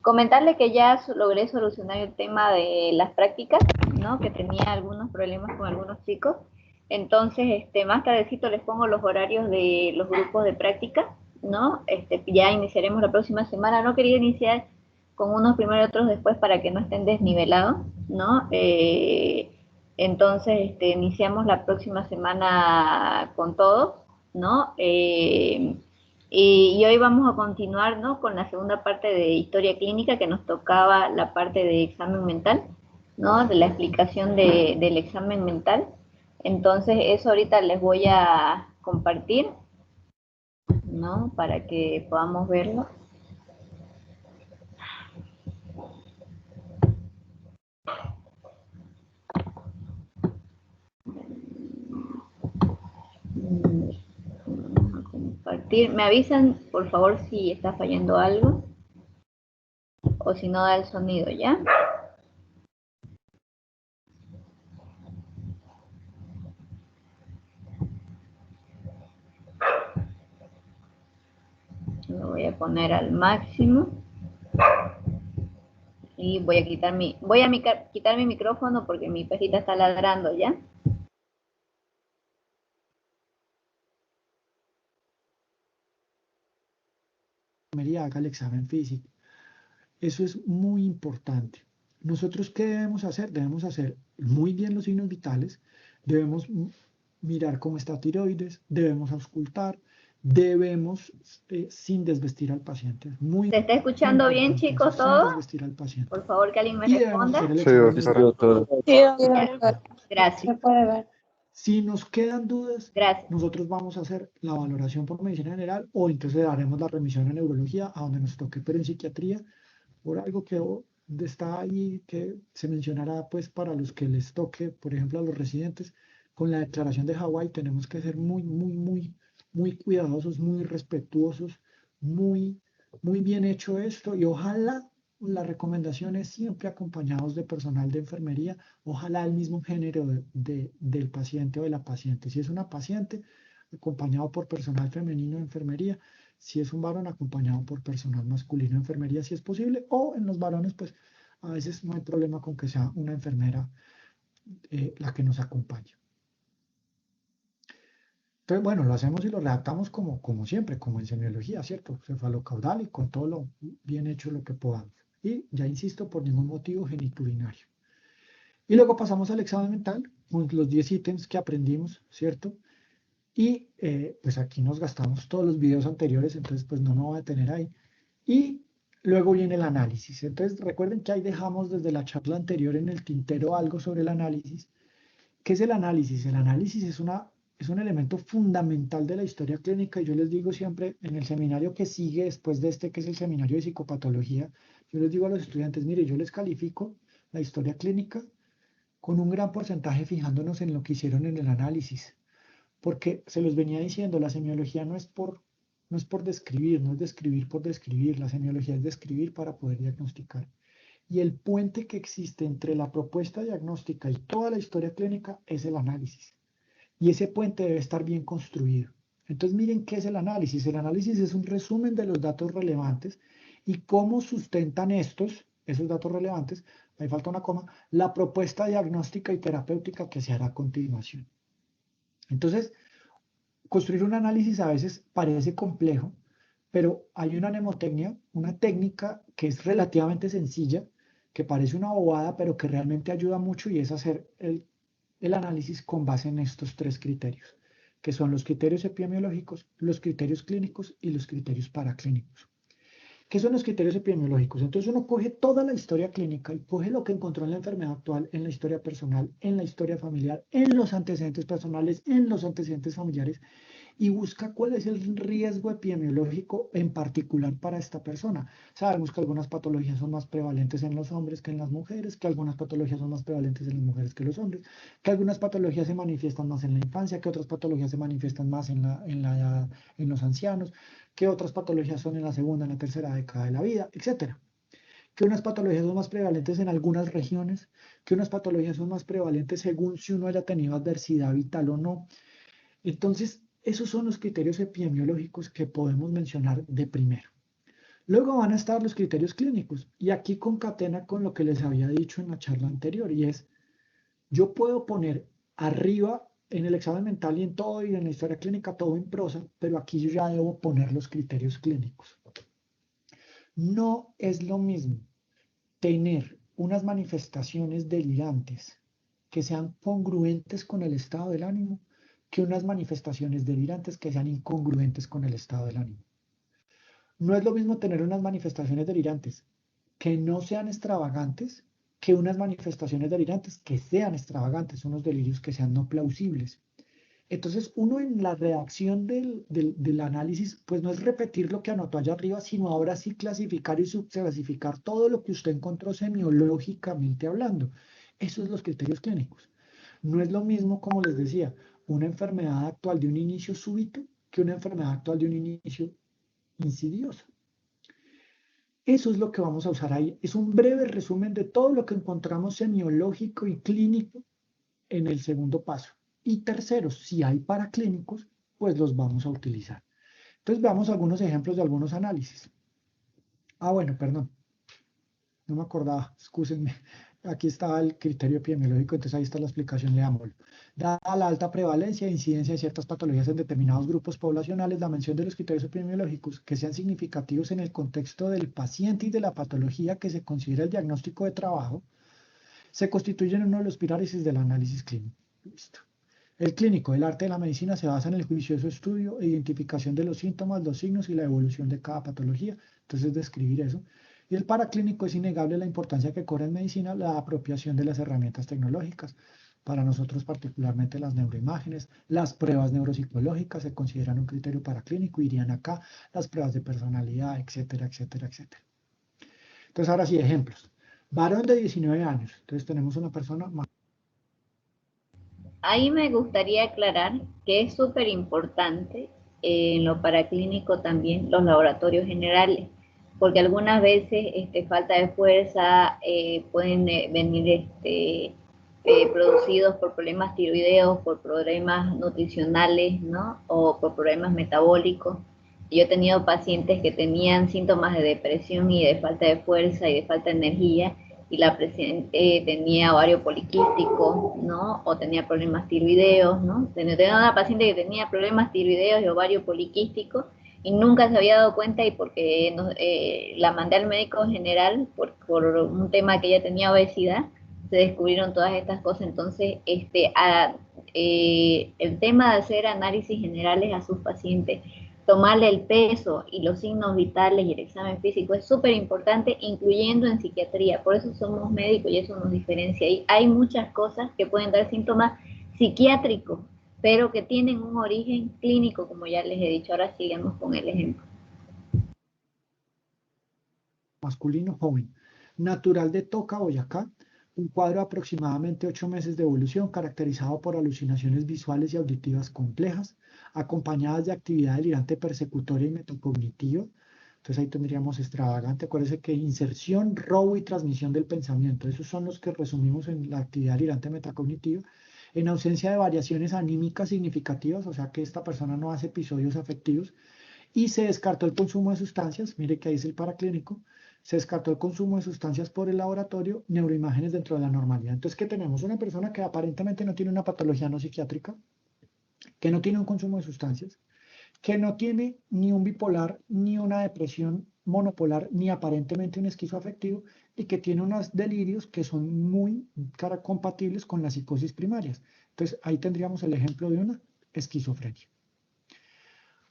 Comentarle que ya logré solucionar el tema de las prácticas, ¿no? Que tenía algunos problemas con algunos chicos. Entonces, más tardecito les pongo los horarios de los grupos de práctica, ¿no? Ya iniciaremos la próxima semana. No quería iniciar con unos primero y otros después para que no estén desnivelados, ¿no? Entonces, iniciamos la próxima semana con todos, ¿no? Y hoy vamos a continuar, ¿no? Con la segunda parte de historia clínica que nos tocaba la parte de examen mental, ¿no? De la explicación del examen mental. Entonces eso ahorita les voy a compartir, ¿no? Para que podamos verlo. Vamos a compartir. Me avisan, por favor, si está fallando algo o si no da el sonido, ¿ya? Lo voy a poner al máximo y voy a quitar mi micrófono porque mi perrita está ladrando, ¿ya? Haga el examen físico. Eso es muy importante. Nosotros, ¿qué debemos hacer? Debemos hacer muy bien los signos vitales, debemos mirar cómo está tiroides, debemos auscultar, debemos, sin desvestir al paciente. Muy ¿Se está escuchando bien, chicos, sin todo? desvestir al paciente. Por favor, que alguien me Y debemos responda. hacer el Sí, examen doctor. Sí, doctor. Gracias. Se puede ver. Si nos quedan dudas, Gracias. nosotros vamos a hacer la valoración por medicina general o entonces haremos la remisión a neurología a donde nos toque, pero en psiquiatría, por algo que está ahí, que se mencionará pues para los que les toque, por ejemplo, a los residentes, con la declaración de Hawái tenemos que ser muy cuidadosos, muy respetuosos, muy bien hecho esto y ojalá la recomendación es siempre acompañados de personal de enfermería, ojalá el mismo género del paciente o de la paciente. Si es una paciente, acompañado por personal femenino de enfermería, si es un varón, acompañado por personal masculino de enfermería, si es posible, o en los varones, pues a veces no hay problema con que sea una enfermera la que nos acompañe. Entonces, bueno, lo hacemos y lo redactamos como siempre, como en semiología, ¿cierto? Cefalocaudal y con todo lo bien hecho lo que podamos. Y ya insisto, por ningún motivo geniturinario. Y luego pasamos al examen mental, con los 10 ítems que aprendimos, ¿cierto? Y pues aquí nos gastamos todos los videos anteriores, entonces pues no me voy a detener ahí. Y luego viene el análisis. Entonces recuerden que ahí dejamos desde la charla anterior en el tintero algo sobre el análisis. ¿Qué es el análisis? El análisis es un elemento fundamental de la historia clínica y yo les digo siempre en el seminario que sigue después de este, que es el seminario de psicopatología, yo les digo a los estudiantes, mire, yo les califico la historia clínica con un gran porcentaje fijándonos en lo que hicieron en el análisis, porque se los venía diciendo, la semiología no es por describir, no es describir por describir, la semiología es describir para poder diagnosticar. Y el puente que existe entre la propuesta diagnóstica y toda la historia clínica es el análisis. Y ese puente debe estar bien construido. Entonces miren qué es el análisis. El análisis es un resumen de los datos relevantes y cómo sustentan esos datos relevantes, ahí falta una coma, la propuesta diagnóstica y terapéutica que se hará a continuación. Entonces, construir un análisis a veces parece complejo, pero hay una mnemotecnia, una técnica que es relativamente sencilla, que parece una bobada, pero que realmente ayuda mucho y es hacer el análisis con base en estos tres criterios, que son los criterios epidemiológicos, los criterios clínicos y los criterios paraclínicos. ¿Qué son los criterios epidemiológicos? Entonces uno coge toda la historia clínica y coge lo que encontró en la enfermedad actual, en la historia personal, en la historia familiar, en los antecedentes personales, en los antecedentes familiares y busca cuál es el riesgo epidemiológico en particular para esta persona. Sabemos que algunas patologías son más prevalentes en los hombres que en las mujeres, que algunas patologías son más prevalentes en las mujeres que en los hombres, que algunas patologías se manifiestan más en la infancia, que otras patologías se manifiestan más en los ancianos, que otras patologías son en la segunda, en la tercera década de la vida, etc. Que unas patologías son más prevalentes en algunas regiones, que unas patologías son más prevalentes según si uno haya tenido adversidad vital o no. Entonces, esos son los criterios epidemiológicos que podemos mencionar de primero. Luego van a estar los criterios clínicos y aquí concatena con lo que les había dicho en la charla anterior y es, yo puedo poner arriba en el examen mental y en todo y en la historia clínica todo en prosa, pero aquí yo ya debo poner los criterios clínicos. No es lo mismo tener unas manifestaciones delirantes que sean congruentes con el estado del ánimo que unas manifestaciones delirantes que sean incongruentes con el estado del ánimo. No es lo mismo tener unas manifestaciones delirantes que no sean extravagantes que unas manifestaciones delirantes que sean extravagantes, unos delirios que sean no plausibles. Entonces, uno en la redacción del análisis, pues no es repetir lo que anotó allá arriba, sino ahora sí clasificar y subclasificar todo lo que usted encontró semiológicamente hablando. Eso es los criterios clínicos. No es lo mismo, como les decía, una enfermedad actual de un inicio súbito que una enfermedad actual de un inicio insidioso. Eso es lo que vamos a usar ahí. Es un breve resumen de todo lo que encontramos semiológico y clínico en el segundo paso. Y tercero, si hay paraclínicos, pues los vamos a utilizar. Entonces veamos algunos ejemplos de algunos análisis. Bueno, perdón, no me acordaba, excúsenme. Aquí estaba el criterio epidemiológico, entonces ahí está la explicación, leámoslo. Dada la alta prevalencia e incidencia de ciertas patologías en determinados grupos poblacionales, la mención de los criterios epidemiológicos que sean significativos en el contexto del paciente y de la patología que se considera el diagnóstico de trabajo, se constituyen en uno de los pilares del análisis clínico. Listo. El clínico, el arte de la medicina, se basa en el juicioso estudio e identificación de los síntomas, los signos y la evolución de cada patología. Entonces, describir eso. Y el paraclínico es innegable la importancia que cobra en medicina la apropiación de las herramientas tecnológicas. Para nosotros, particularmente las neuroimágenes, las pruebas neuropsicológicas se consideran un criterio paraclínico, irían acá las pruebas de personalidad, etcétera, etcétera, etcétera. Entonces, ahora sí, ejemplos. Varón de 19 años. Entonces, tenemos una persona más. Ahí me gustaría aclarar que es súper importante en lo paraclínico también los laboratorios generales, porque algunas veces falta de fuerza pueden venir producidos por problemas tiroideos, por problemas nutricionales, ¿no? O por problemas metabólicos. Yo he tenido pacientes que tenían síntomas de depresión y de falta de fuerza y de falta de energía y la paciente tenía ovario poliquístico, ¿no? O tenía problemas tiroideos, ¿no? Tenía una paciente que tenía problemas tiroideos y ovario poliquístico y nunca se había dado cuenta y porque la mandé al médico general por un tema que ella tenía obesidad, se descubrieron todas estas cosas. Entonces, el tema de hacer análisis generales a sus pacientes, tomarle el peso y los signos vitales y el examen físico es súper importante, incluyendo en psiquiatría. Por eso somos médicos y eso nos diferencia. Y hay muchas cosas que pueden dar síntomas psiquiátricos, pero que tienen un origen clínico, como ya les he dicho. Ahora sigamos con el ejemplo. Masculino joven, natural de Toca, Boyacá, un cuadro de aproximadamente 8 meses de evolución caracterizado por alucinaciones visuales y auditivas complejas, acompañadas de actividad delirante persecutoria y metacognitiva. Entonces ahí tendríamos extravagante. Acuérdense que inserción, robo y transmisión del pensamiento, esos son los que resumimos en la actividad delirante metacognitiva. En ausencia de variaciones anímicas significativas, o sea que esta persona no hace episodios afectivos, y se descartó el consumo de sustancias, mire que ahí es el paraclínico, se descartó el consumo de sustancias por el laboratorio, neuroimágenes dentro de la normalidad. Entonces, ¿qué tenemos? Una persona que aparentemente no tiene una patología no psiquiátrica, que no tiene un consumo de sustancias, que no tiene ni un bipolar, ni una depresión monopolar, ni aparentemente un esquizoafectivo, y que tiene unos delirios que son muy compatibles con las psicosis primarias. Entonces, ahí tendríamos el ejemplo de una esquizofrenia.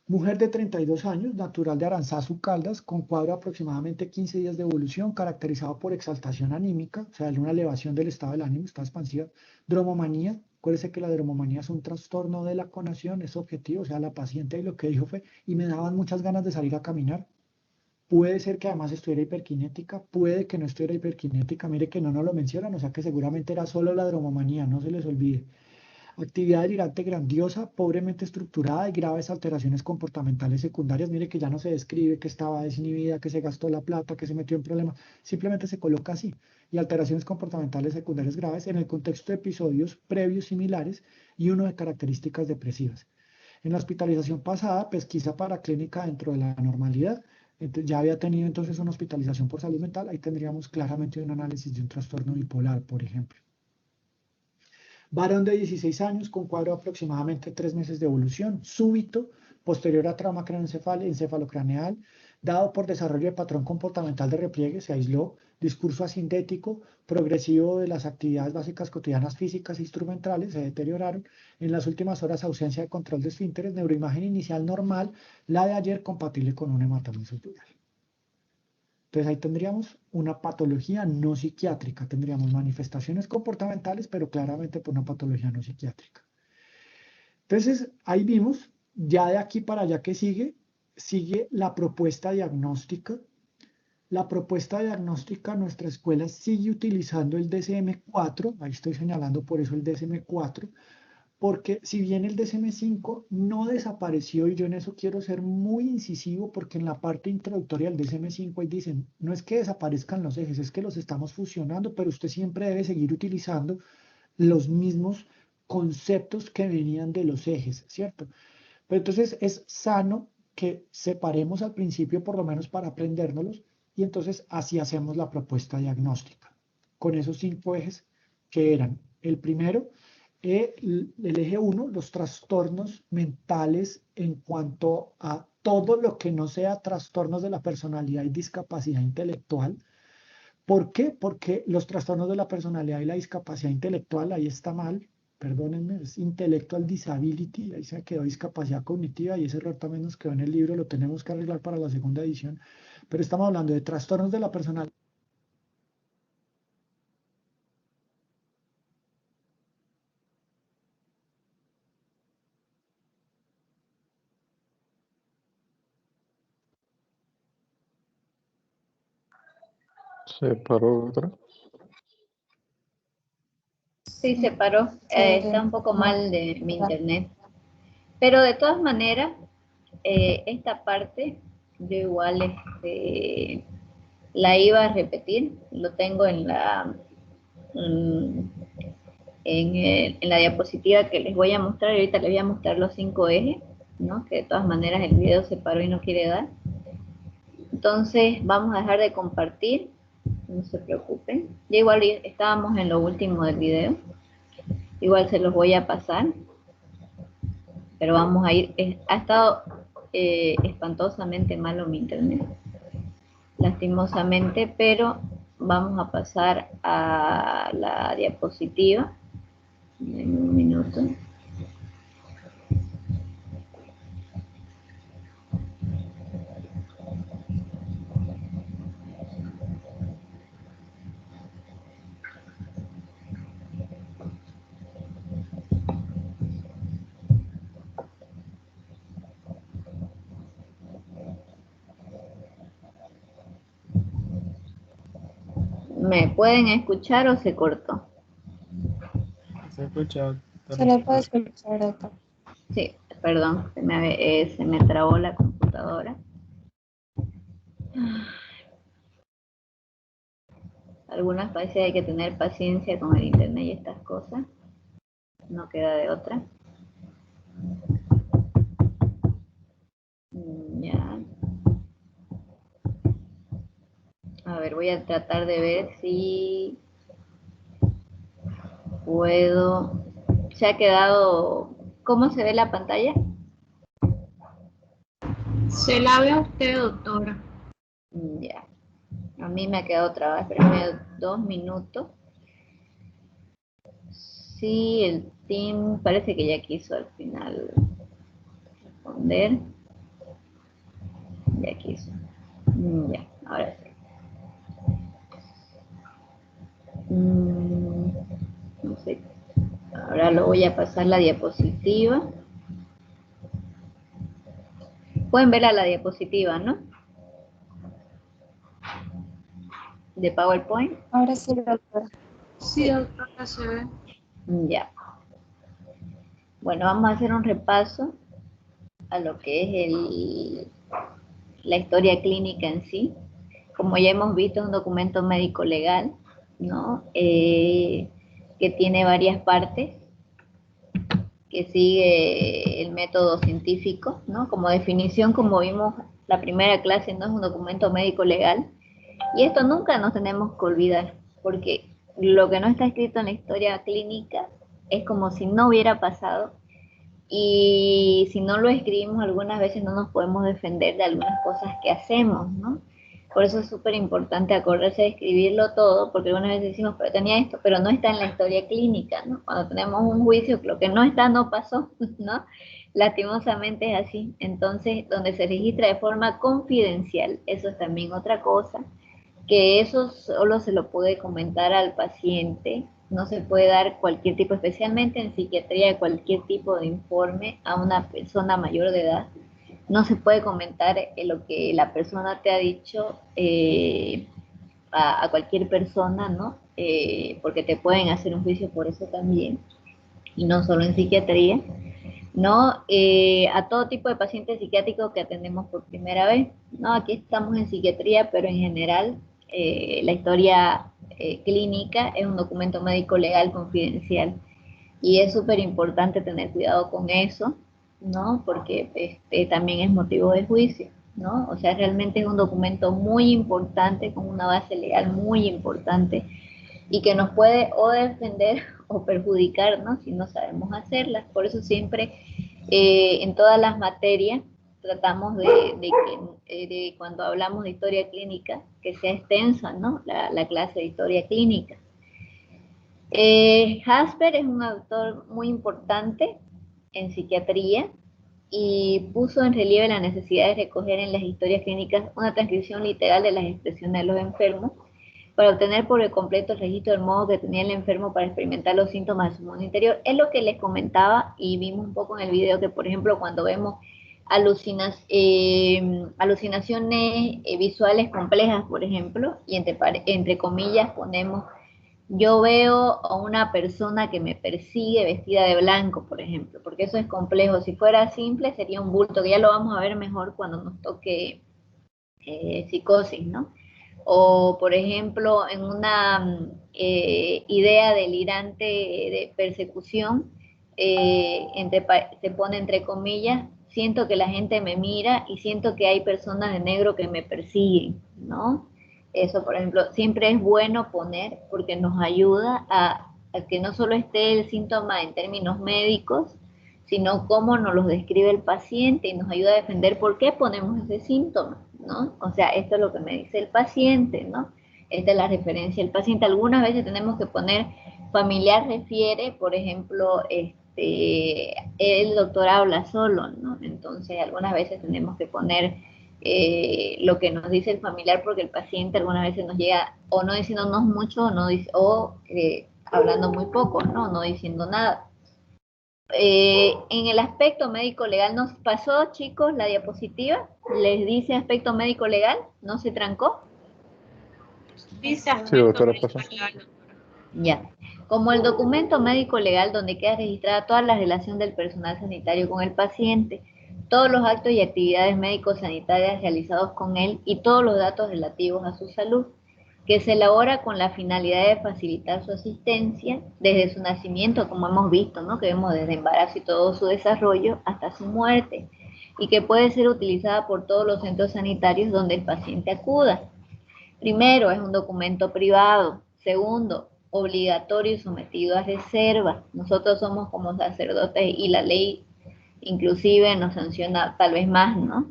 Mujer de 32 años, natural de Aranzazu, Caldas, con cuadro de aproximadamente 15 días de evolución, caracterizado por exaltación anímica, o sea, una elevación del estado del ánimo, está expansiva. Dromomanía, acuérdense que la dromomanía es un trastorno de la conación, es objetivo, o sea, la paciente y lo que dijo fue, y me daban muchas ganas de salir a caminar. Puede ser que además estuviera hiperkinética, puede que no estuviera hiperkinética, mire que no nos lo mencionan, o sea que seguramente era solo la dromomanía, no se les olvide. Actividad delirante grandiosa, pobremente estructurada y graves alteraciones comportamentales secundarias. Mire que ya no se describe que estaba desinhibida, que se gastó la plata, que se metió en problemas. Simplemente se coloca así. Y alteraciones comportamentales secundarias graves en el contexto de episodios previos similares y uno de características depresivas. En la hospitalización pasada, pesquisa paraclínica dentro de la normalidad, entonces, ya había tenido entonces una hospitalización por salud mental, ahí tendríamos claramente un análisis de un trastorno bipolar, por ejemplo. Varón de 16 años con cuadro de aproximadamente 3 meses de evolución, súbito, posterior a trauma encefalocraneal, dado por desarrollo de patrón comportamental de repliegue, se aisló, discurso asindético, progresivo de las actividades básicas cotidianas físicas e instrumentales, se deterioraron, en las últimas horas ausencia de control de esfínteres, neuroimagen inicial normal, la de ayer compatible con un hematoma esofágico. Entonces ahí tendríamos una patología no psiquiátrica, tendríamos manifestaciones comportamentales, pero claramente por una patología no psiquiátrica. Entonces ahí vimos, ya de aquí para allá que sigue la propuesta diagnóstica. La propuesta diagnóstica, nuestra escuela sigue utilizando el DSM-4, ahí estoy señalando por eso el DSM-4, porque si bien el DSM-5 no desapareció, y yo en eso quiero ser muy incisivo, porque en la parte introductoria del DSM-5 ahí dicen, no es que desaparezcan los ejes, es que los estamos fusionando, pero usted siempre debe seguir utilizando los mismos conceptos que venían de los ejes, ¿cierto? Pero entonces es sano que separemos al principio, por lo menos para aprendérnoslos, y entonces así hacemos la propuesta diagnóstica, con esos 5 ejes que eran el primero, el eje 1, los trastornos mentales en cuanto a todo lo que no sea trastornos de la personalidad y discapacidad intelectual. ¿Por qué? Porque los trastornos de la personalidad y la discapacidad intelectual, ahí está mal, perdónenme, es intellectual disability, ahí se quedó discapacidad cognitiva y ese error también nos quedó en el libro, lo tenemos que arreglar para la segunda edición, pero estamos hablando de trastornos de la personalidad. Se paró otra. Sí, se paró. Está un poco mal de mi internet. Pero de todas maneras, esta parte yo igual la iba a repetir. Lo tengo en la diapositiva que les voy a mostrar. Ahorita les voy a mostrar los 5 ejes, ¿no? Que de todas maneras el video se paró y no quiere dar. Entonces vamos a dejar de compartir. No se preocupen. Ya igual estábamos en lo último del video. Igual se los voy a pasar. Pero vamos a ir. Ha estado espantosamente malo mi internet. Lastimosamente, pero vamos a pasar a la diapositiva. En un minuto. ¿Me pueden escuchar o se cortó? Se escucha. Se le puede escuchar, doctor. Sí, perdón, se me trabó la computadora. Algunas veces hay que tener paciencia con el internet y estas cosas. No queda de otra. Ya. A ver, voy a tratar de ver si puedo. ¿Se ha quedado? ¿Cómo se ve la pantalla? Se la ve a usted, doctora. Ya. A mí me ha quedado trabada. Espérenme 2 minutos. Sí, el team parece que ya quiso al final responder. Ya quiso. Ya, ahora sí. No sé. Ahora lo voy a pasar la diapositiva. Pueden ver a la diapositiva, ¿no? De PowerPoint. Ahora sí, doctora. Sí, doctora, se ve. Ya. Bueno, vamos a hacer un repaso a lo que es la historia clínica en sí. Como ya hemos visto, es un documento médico legal, ¿no? Que tiene varias partes. que sigue el método científico, ¿no? Como definición, como vimos la primera clase, no es un documento médico legal. Y esto nunca nos tenemos que olvidar, porque lo que no está escrito en la historia clínica es como si no hubiera pasado, y si no lo escribimos algunas veces no nos podemos defender de algunas cosas que hacemos, ¿no? Por eso es súper importante acordarse de escribirlo todo, porque algunas veces decimos, pero tenía esto, pero no está en la historia clínica, ¿no? Cuando tenemos un juicio, lo que no está no pasó, ¿no? Lastimosamente es así. Entonces, donde se registra de forma confidencial, eso es también otra cosa, que eso solo se lo puede comentar al paciente, no se puede dar cualquier tipo, especialmente en psiquiatría, cualquier tipo de informe a una persona mayor de edad. No se puede comentar lo que la persona te ha dicho a cualquier persona, ¿no? Porque te pueden hacer un juicio por eso también, y no solo en psiquiatría, ¿no? A todo tipo de pacientes psiquiátricos que atendemos por primera vez, ¿no? Aquí estamos en psiquiatría, pero en general la historia clínica es un documento médico legal confidencial, y es súper importante tener cuidado con eso, ¿no? Porque también es motivo de juicio, ¿no? O sea, realmente es un documento muy importante, con una base legal muy importante, y que nos puede o defender o perjudicar, ¿no? Si no sabemos hacerlas. Por eso siempre en todas las materias tratamos de cuando hablamos de historia clínica, que sea extensa, ¿no? La clase de historia clínica. Jasper es un autor muy importante en psiquiatría y puso en relieve la necesidad de recoger en las historias clínicas una transcripción literal de las expresiones de los enfermos para obtener por el completo el registro del modo que tenía el enfermo para experimentar los síntomas de su mundo interior. Es lo que les comentaba y vimos un poco en el video, que por ejemplo cuando vemos alucinaciones visuales complejas, por ejemplo, y entre comillas ponemos: yo veo a una persona que me persigue vestida de blanco, por ejemplo, porque eso es complejo. Si fuera simple sería un bulto, que ya lo vamos a ver mejor cuando nos toque psicosis, ¿no? O, por ejemplo, en una idea delirante de persecución, se pone entre comillas: siento que la gente me mira y siento que hay personas de negro que me persiguen, ¿no? Eso, por ejemplo, siempre es bueno poner, porque nos ayuda a que no solo esté el síntoma en términos médicos, sino cómo nos los describe el paciente, y nos ayuda a defender por qué ponemos ese síntoma, ¿no? O sea, esto es lo que me dice el paciente, ¿no? Esta es la referencia del paciente. Algunas veces tenemos que poner familiar refiere, por ejemplo, el doctor habla solo, ¿no? Entonces, algunas veces tenemos que poner lo que nos dice el familiar, porque el paciente algunas veces nos llega o no diciéndonos mucho, o hablando muy poco, ¿no? No diciendo nada. En el aspecto médico legal, ¿nos pasó, chicos, la diapositiva? ¿Les dice aspecto médico legal? ¿No se trancó? Dice Sí, aspecto doctora, médico pasó. legal, doctora. Ya. Como el documento médico legal donde queda registrada toda la relación del personal sanitario con el paciente, todos los actos y actividades médico-sanitarias realizados con él y todos los datos relativos a su salud, que se elabora con la finalidad de facilitar su asistencia desde su nacimiento, como hemos visto, ¿no? Que vemos desde embarazo y todo su desarrollo hasta su muerte, y que puede ser utilizada por todos los centros sanitarios donde el paciente acuda. Primero, es un documento privado. Segundo, obligatorio y sometido a reserva. Nosotros somos como sacerdotes y la ley inclusive nos sanciona tal vez más, ¿no?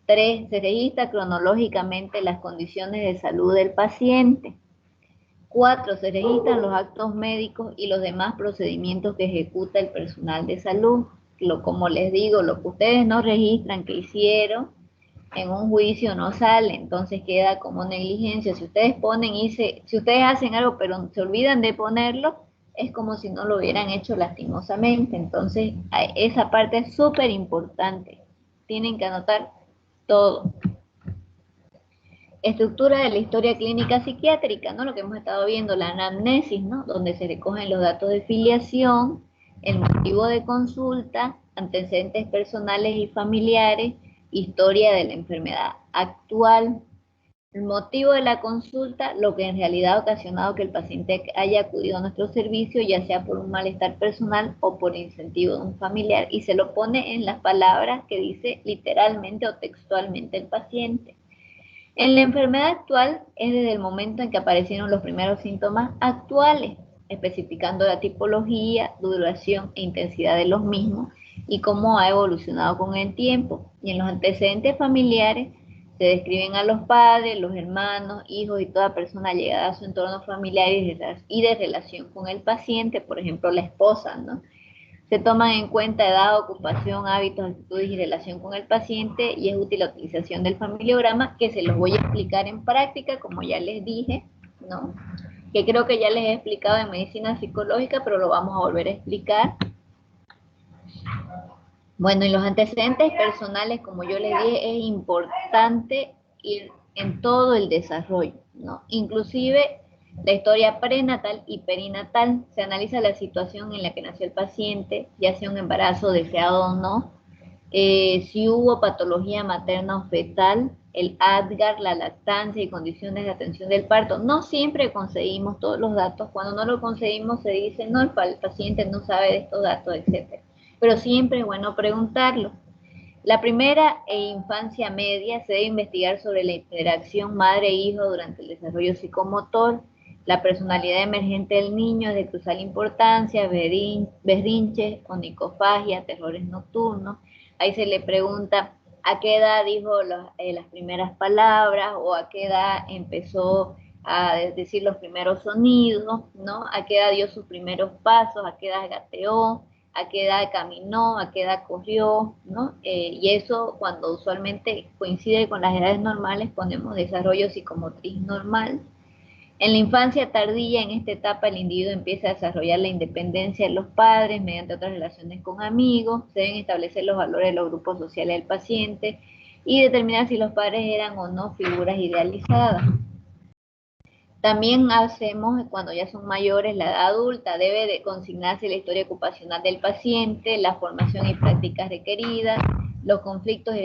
3, se registra cronológicamente las condiciones de salud del paciente. 4, se registran los actos médicos y los demás procedimientos que ejecuta el personal de salud. Como les digo, lo que ustedes no registran que hicieron, en un juicio no sale, entonces queda como negligencia. Si ustedes ponen si ustedes hacen algo pero se olvidan de ponerlo, es como si no lo hubieran hecho lastimosamente. Entonces, esa parte es súper importante. Tienen que anotar todo. Estructura de la historia clínica psiquiátrica, ¿no? Lo que hemos estado viendo, la anamnesis, ¿no? Donde se recogen los datos de filiación, el motivo de consulta, antecedentes personales y familiares, historia de la enfermedad actual, El motivo de la consulta, lo que en realidad ha ocasionado que el paciente haya acudido a nuestro servicio, ya sea por un malestar personal o por incentivo de un familiar, y se lo pone en las palabras que dice literalmente o textualmente el paciente. En la enfermedad actual es desde el momento en que aparecieron los primeros síntomas actuales, especificando la tipología, duración e intensidad de los mismos y cómo ha evolucionado con el tiempo. Y en los antecedentes familiares se describen a los padres, los hermanos, hijos y toda persona llegada a su entorno familiar y de relación con el paciente, por ejemplo la esposa, ¿no? Se toman en cuenta edad, ocupación, hábitos, actitudes y relación con el paciente, y es útil la utilización del familiograma, que se los voy a explicar en práctica, como ya les dije, ¿no? Que creo que ya les he explicado en medicina psicológica, pero lo vamos a volver a explicar. Bueno, y los antecedentes personales, como yo les dije, es importante ir en todo el desarrollo, ¿no? Inclusive la historia prenatal y perinatal. Se analiza la situación en la que nació el paciente, ya sea un embarazo deseado o no, si hubo patología materna o fetal, el ADGAR, la lactancia y condiciones de atención del parto. No siempre conseguimos todos los datos. Cuando no lo conseguimos se dice, no, el paciente no sabe de estos datos, etc. Pero siempre es bueno preguntarlo. La primera e infancia media se debe investigar sobre la interacción madre-hijo durante el desarrollo psicomotor, la personalidad emergente del niño es de crucial importancia, berrinches, onicofagia, terrores nocturnos. Ahí se le pregunta a qué edad dijo las primeras palabras o a qué edad empezó a decir los primeros sonidos, ¿no? A qué edad dio sus primeros pasos, a qué edad gateó, a qué edad caminó, a qué edad corrió, ¿no? Y eso cuando usualmente coincide con las edades normales ponemos desarrollo psicomotriz normal. En la infancia tardía, en esta etapa, el individuo empieza a desarrollar la independencia de los padres mediante otras relaciones con amigos, se deben establecer los valores de los grupos sociales del paciente y determinar si los padres eran o no figuras idealizadas. También hacemos, cuando ya son mayores, la edad adulta, debe de consignarse la historia ocupacional del paciente, la formación y prácticas requeridas, los conflictos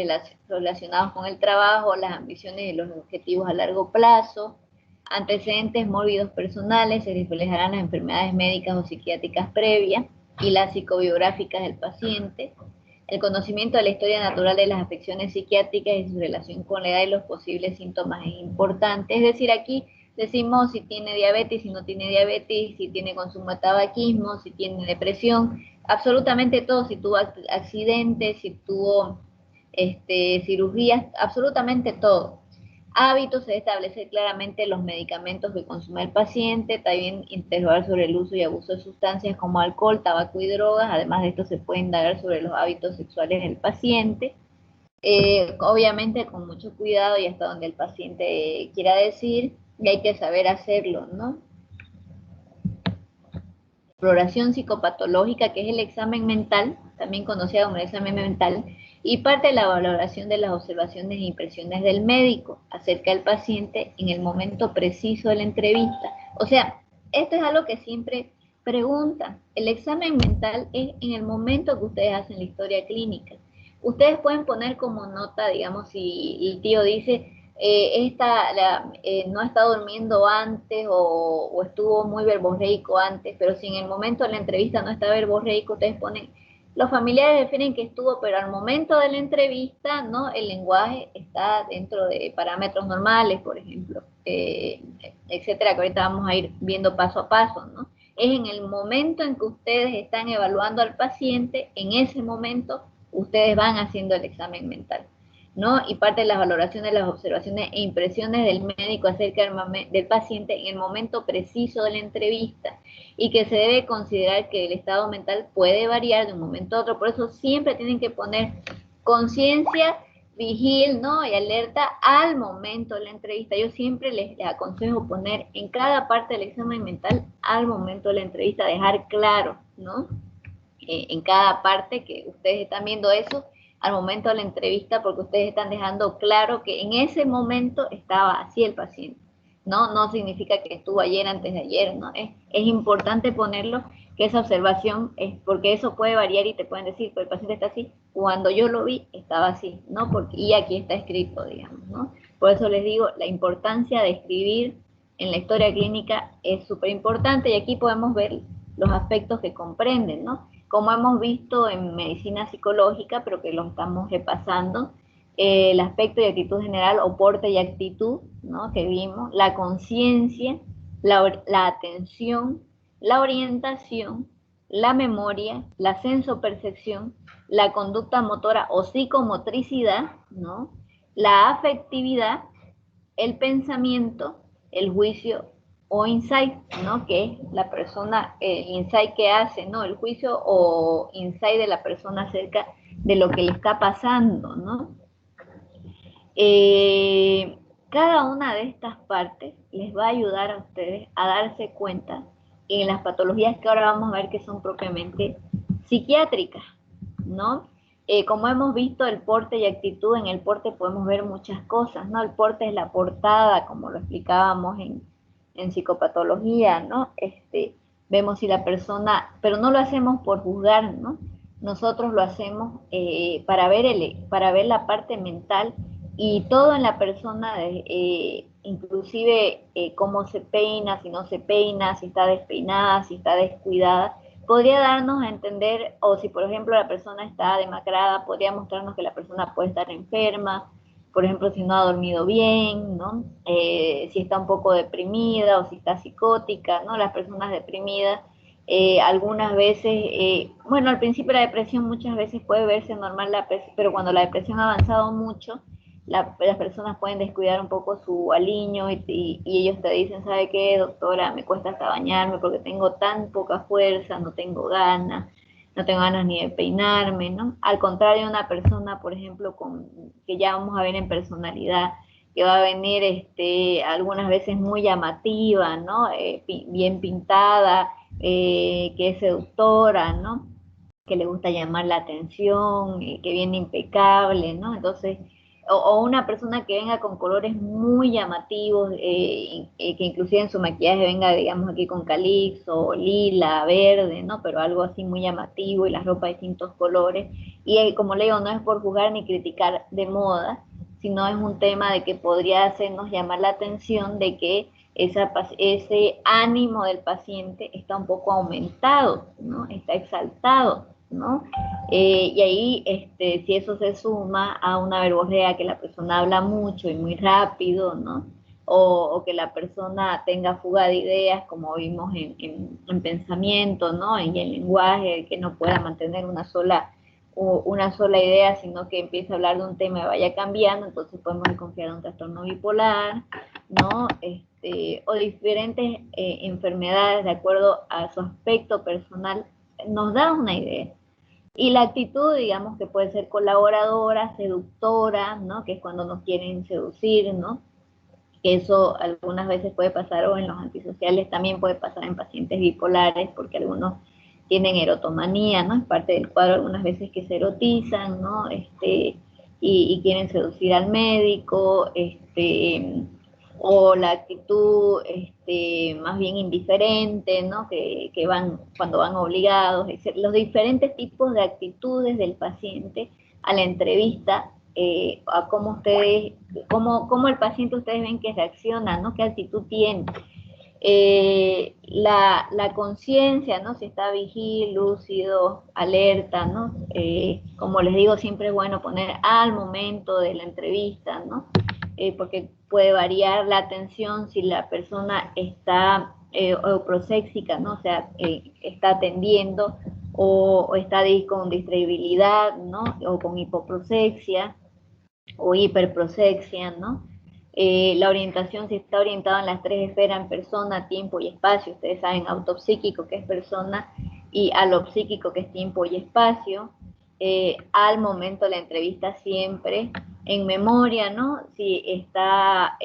relacionados con el trabajo, las ambiciones y los objetivos a largo plazo, antecedentes mórbidos personales, se reflejarán las enfermedades médicas o psiquiátricas previas y las psicobiográficas del paciente. El conocimiento de la historia natural de las afecciones psiquiátricas y su relación con la edad y los posibles síntomas es importante. Es decir, aquí decimos si tiene diabetes, si no tiene diabetes, si tiene consumo de tabaquismo, si tiene depresión, absolutamente todo, si tuvo accidentes, si tuvo cirugías, absolutamente todo. Hábitos, se establece claramente los medicamentos que consume el paciente, también interrogar sobre el uso y abuso de sustancias como alcohol, tabaco y drogas. Además de esto se puede indagar sobre los hábitos sexuales del paciente, obviamente con mucho cuidado y hasta donde el paciente quiera decir, y hay que saber hacerlo, ¿no? Exploración psicopatológica, que es el examen mental, también conocido como el examen mental, y parte de la valoración de las observaciones e impresiones del médico acerca del paciente en el momento preciso de la entrevista. O sea, esto es algo que siempre preguntan. El examen mental es en el momento que ustedes hacen la historia clínica. Ustedes pueden poner como nota, digamos, si el tío dice, no está durmiendo antes o estuvo muy verborreico antes, pero si en el momento de la entrevista no está verborreico, ustedes ponen, los familiares definen que estuvo, pero al momento de la entrevista, ¿no? El lenguaje está dentro de parámetros normales, por ejemplo, etcétera, que ahorita vamos a ir viendo paso a paso, ¿no? Es en el momento en que ustedes están evaluando al paciente, en ese momento ustedes van haciendo el examen mental, ¿no? Y parte de las valoraciones, las observaciones e impresiones del médico acerca del paciente en el momento preciso de la entrevista, y que se debe considerar que el estado mental puede variar de un momento a otro. Por eso siempre tienen que poner conciencia, vigil, ¿no? Y alerta al momento de la entrevista. Yo siempre les aconsejo poner en cada parte del examen mental al momento de la entrevista, dejar claro, ¿no? En cada parte que ustedes están viendo eso al momento de la entrevista, porque ustedes están dejando claro que en ese momento estaba así el paciente. No significa que estuvo ayer, antes de ayer, ¿no? Es importante ponerlo, que esa observación es, porque eso puede variar y te pueden decir, pero el paciente está así, cuando yo lo vi estaba así, ¿no? Porque, y aquí está escrito, digamos, ¿no? Por eso les digo, la importancia de escribir en la historia clínica es súper importante, y aquí podemos ver los aspectos que comprenden, ¿no? Como hemos visto en medicina psicológica, pero que lo estamos repasando, el aspecto de actitud general o porte y actitud, ¿no? Que vimos, la conciencia, la atención, la orientación, la memoria, la sensopercepción, la conducta motora o psicomotricidad, ¿no? La afectividad, el pensamiento, el juicio o insight, ¿no? Que es la persona, el insight que hace, ¿no? El juicio o insight de la persona acerca de lo que le está pasando, ¿no? Cada una de estas partes les va a ayudar a ustedes a darse cuenta en las patologías que ahora vamos a ver que son propiamente psiquiátricas, ¿no? Como hemos visto, el porte y actitud, en el porte podemos ver muchas cosas, ¿no? El porte es la portada, como lo explicábamos en psicopatología, ¿no? Vemos si la persona, pero no lo hacemos por juzgar, ¿no? Nosotros lo hacemos para ver la parte mental y todo en la persona, inclusive cómo se peina, si no se peina, si está despeinada, si está descuidada, podría darnos a entender, o si por ejemplo la persona está demacrada, podría mostrarnos que la persona puede estar enferma, por ejemplo si no ha dormido bien, ¿no? Si está un poco deprimida o si está psicótica, ¿no? Las personas deprimidas, algunas veces, bueno, al principio la depresión muchas veces puede verse normal, pero cuando la depresión ha avanzado mucho, las personas pueden descuidar un poco su aliño y ellos te dicen, ¿sabe qué, doctora? Me cuesta hasta bañarme porque tengo tan poca fuerza, no tengo ganas ni de peinarme, ¿no? Al contrario de una persona, por ejemplo, que ya vamos a ver en personalidad, que va a venir algunas veces muy llamativa, ¿no? Bien pintada, que es seductora, ¿no? Que le gusta llamar la atención, que viene impecable, ¿no? Entonces, o una persona que venga con colores muy llamativos, que inclusive en su maquillaje venga, digamos, aquí con calipso, lila, verde, ¿no? Pero algo así muy llamativo y la ropa de distintos colores. Y como le digo, no es por juzgar ni criticar de moda, sino es un tema de que podría hacernos llamar la atención de que ese ánimo del paciente está un poco aumentado, ¿no? Está exaltado, ¿no? Y ahí, si eso se suma a una verborrea que la persona habla mucho y muy rápido, ¿no? O que la persona tenga fuga de ideas, como vimos en pensamiento, ¿no? En el lenguaje, que no pueda mantener una sola idea, sino que empiece a hablar de un tema y vaya cambiando, entonces podemos desconfiar de un trastorno bipolar, ¿no? O diferentes enfermedades de acuerdo a su aspecto personal, nos da una idea. Y la actitud, digamos que puede ser colaboradora, seductora, ¿no? Que es cuando nos quieren seducir, ¿no? Que eso algunas veces puede pasar, o en los antisociales también puede pasar en pacientes bipolares, porque algunos tienen erotomanía, ¿no? Es parte del cuadro algunas veces que se erotizan, ¿no? Y quieren seducir al médico, o la actitud más bien indiferente, ¿no? Que van cuando van obligados, etc. Los diferentes tipos de actitudes del paciente a la entrevista, a cómo el paciente ustedes ven que reacciona, ¿no? ¿Qué actitud tiene? La conciencia, ¿no? Si está vigil, lúcido, alerta, ¿no? Como les digo, siempre es bueno poner al momento de la entrevista, ¿no? Porque puede variar la atención si la persona está proséxica, ¿no? O sea, está atendiendo o está con distraibilidad, ¿no? O con hipoprosexia o hiperprosexia, ¿no? La orientación, si está orientado en las tres esferas, en persona, tiempo y espacio. Ustedes saben, autopsíquico, que es persona, y alopsíquico, que es tiempo y espacio. Al momento de la entrevista siempre, en memoria, ¿no? Si está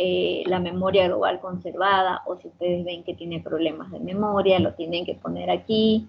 la memoria global conservada, o si ustedes ven que tiene problemas de memoria, lo tienen que poner aquí.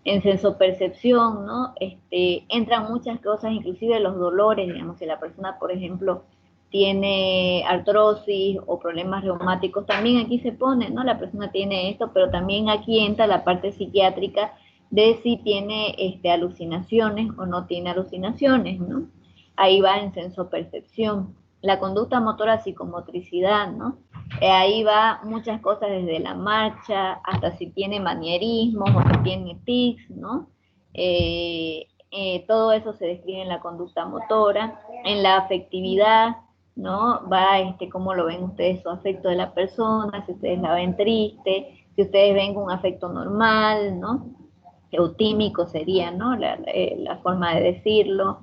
En sensopercepción, ¿no? Entran muchas cosas, inclusive los dolores, digamos, si la persona, por ejemplo, tiene artrosis o problemas reumáticos, también aquí se pone, ¿no? La persona tiene esto, pero también aquí entra la parte psiquiátrica de si tiene alucinaciones o no tiene alucinaciones, ¿no? Ahí va en sensopercepción. la conducta motora, psicomotricidad, ¿no? Ahí va muchas cosas desde la marcha hasta si tiene manierismos o si tiene tics, ¿no? Todo eso se describe en la conducta motora, en la afectividad, ¿no? Va cómo lo ven ustedes su afecto de la persona, si ustedes la ven triste, si ustedes ven un afecto normal, ¿no? Eutímico sería, ¿no? La forma de decirlo.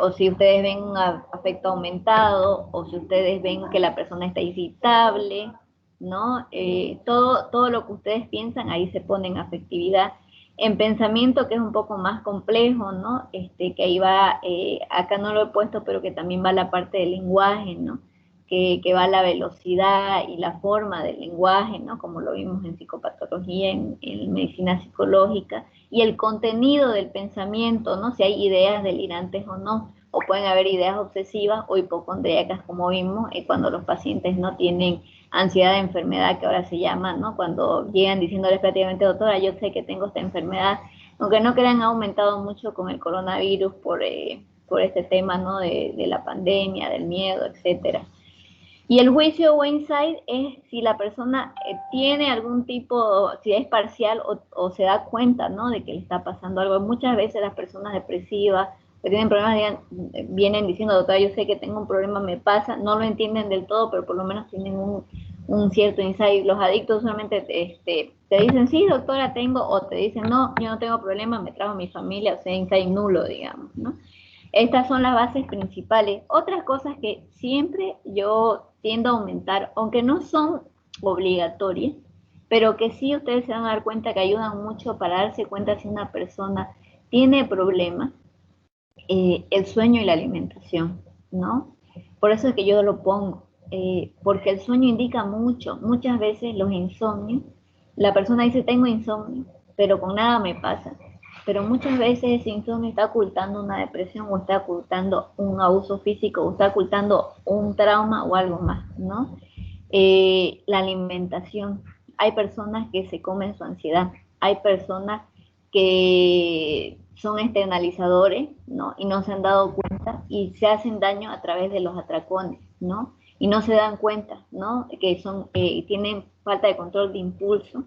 O si ustedes ven un afecto aumentado, o si ustedes ven que la persona está irritable, ¿no? Todo lo que ustedes piensan, ahí se pone en afectividad. En pensamiento, que es un poco más complejo, ¿no? Que ahí va, acá no lo he puesto, pero que también va la parte del lenguaje, ¿no? Que va la velocidad y la forma del lenguaje, ¿no? Como lo vimos en psicopatología, en medicina psicológica, y el contenido del pensamiento, ¿no? Si hay ideas delirantes o no, o pueden haber ideas obsesivas o hipocondríacas, como vimos, cuando los pacientes no tienen ansiedad de enfermedad, que ahora se llama, ¿no? Cuando llegan diciéndoles prácticamente, doctora, yo sé que tengo esta enfermedad, aunque no crean, ha aumentado mucho con el coronavirus por este tema, ¿no? De la pandemia, del miedo, etcétera. Y el juicio o insight es si la persona tiene algún tipo, si es parcial o se da cuenta, ¿no? De que le está pasando algo. Muchas veces las personas depresivas que tienen problemas vienen diciendo, doctora, yo sé que tengo un problema, me pasa, no lo entienden del todo, pero por lo menos tienen un cierto insight. Los adictos solamente te dicen, sí, doctora, tengo, o te dicen, no, yo no tengo problema, me trajo mi familia, o sea, insight nulo, digamos, ¿no? Estas son las bases principales. Otras cosas que siempre yo tiendo a aumentar, aunque no son obligatorias, pero que sí ustedes se van a dar cuenta que ayudan mucho para darse cuenta si una persona tiene problemas, el sueño y la alimentación, ¿no? Por eso es que yo lo pongo, porque el sueño indica mucho. Muchas veces los insomnios, la persona dice, tengo insomnio, pero con nada me pasa. Pero muchas veces ese insomnio está ocultando una depresión o está ocultando un abuso físico o está ocultando un trauma o algo más, ¿no? La alimentación. Hay personas que se comen su ansiedad, hay personas que son externalizadores, ¿no? Y no se han dado cuenta y se hacen daño a través de los atracones, ¿no? Y no se dan cuenta, ¿no? Que tienen falta de control de impulso,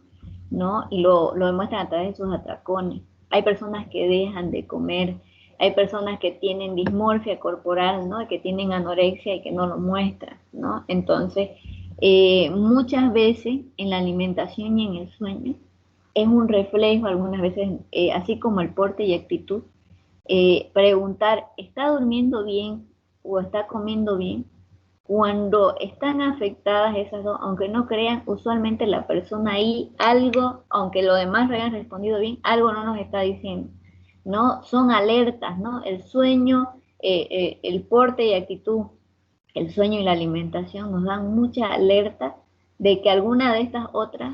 ¿no? Y lo demuestran a través de sus atracones. Hay personas que dejan de comer, hay personas que tienen dismorfia corporal, ¿no? Que tienen anorexia y que no lo muestran, ¿no? Entonces, muchas veces en la alimentación y en el sueño es un reflejo, algunas veces, así como el porte y actitud, preguntar, ¿está durmiendo bien o está comiendo bien? Cuando están afectadas esas dos, aunque no crean, usualmente la persona ahí algo, aunque lo demás hayan respondido bien, algo no nos está diciendo, ¿no? Son alertas, ¿no? El sueño, el porte y actitud, el sueño y la alimentación nos dan mucha alerta de que alguna de estas otras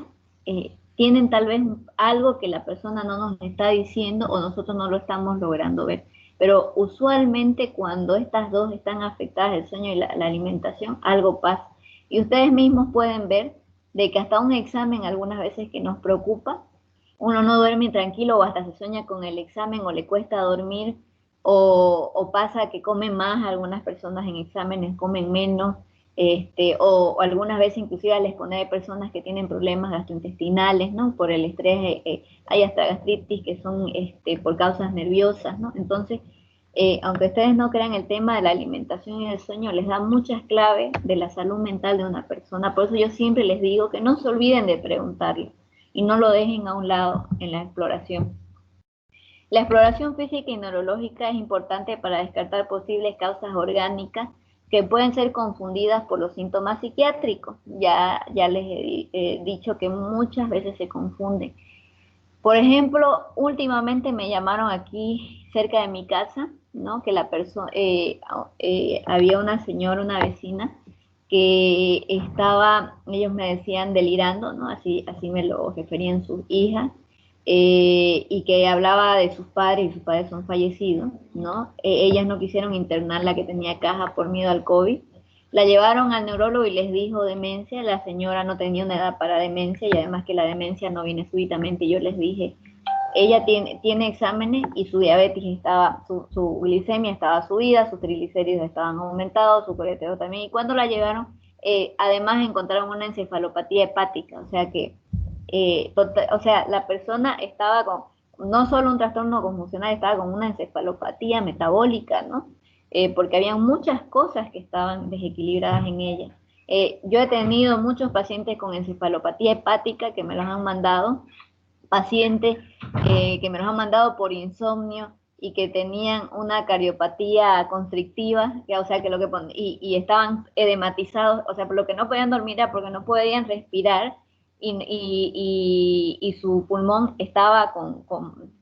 tienen tal vez algo que la persona no nos está diciendo o nosotros no lo estamos logrando ver. Pero usualmente cuando estas dos están afectadas, el sueño y la alimentación, algo pasa. Y ustedes mismos pueden ver de que hasta un examen algunas veces que nos preocupa, uno no duerme tranquilo o hasta se sueña con el examen o le cuesta dormir o pasa que comen más, algunas personas en exámenes comen menos, o algunas veces inclusive les pone de personas que tienen problemas gastrointestinales, ¿no? Por el estrés, hay hasta gastritis que son por causas nerviosas, ¿no? Entonces, aunque ustedes no crean, el tema de la alimentación y el sueño les da muchas claves de la salud mental de una persona. Por eso yo siempre les digo que no se olviden de preguntarlo y no lo dejen a un lado en la exploración. La exploración física y neurológica es importante para descartar posibles causas orgánicas que pueden ser confundidas por los síntomas psiquiátricos. Ya les he dicho que muchas veces se confunden. Por ejemplo, últimamente me llamaron aquí cerca de mi casa, ¿no? Que había una señora, una vecina, que ellos me decían delirando, ¿no? Así me lo referían sus hijas, y que hablaba de sus padres y sus padres son fallecidos, ¿no? Ellas no quisieron internar la que tenía caja por miedo al COVID. La llevaron al neurólogo y les dijo demencia. La señora no tenía una edad para demencia y además que la demencia no viene súbitamente. Yo les dije, ella tiene exámenes y su diabetes estaba, su glicemia estaba subida, sus triglicéridos estaban aumentados, su colesterol también, y cuando la llevaron, además encontraron una encefalopatía hepática, o sea que, o sea, la persona estaba con, no solo un trastorno confusional, estaba con una encefalopatía metabólica, ¿no? Porque había muchas cosas que estaban desequilibradas en ella. Yo he tenido muchos pacientes con encefalopatía hepática que me los han mandado, pacientes que me los han mandado por insomnio y que tenían una cardiopatía constrictiva, que, o sea, que lo que y estaban edematizados, o sea, por lo que no podían dormir era porque no podían respirar y su pulmón estaba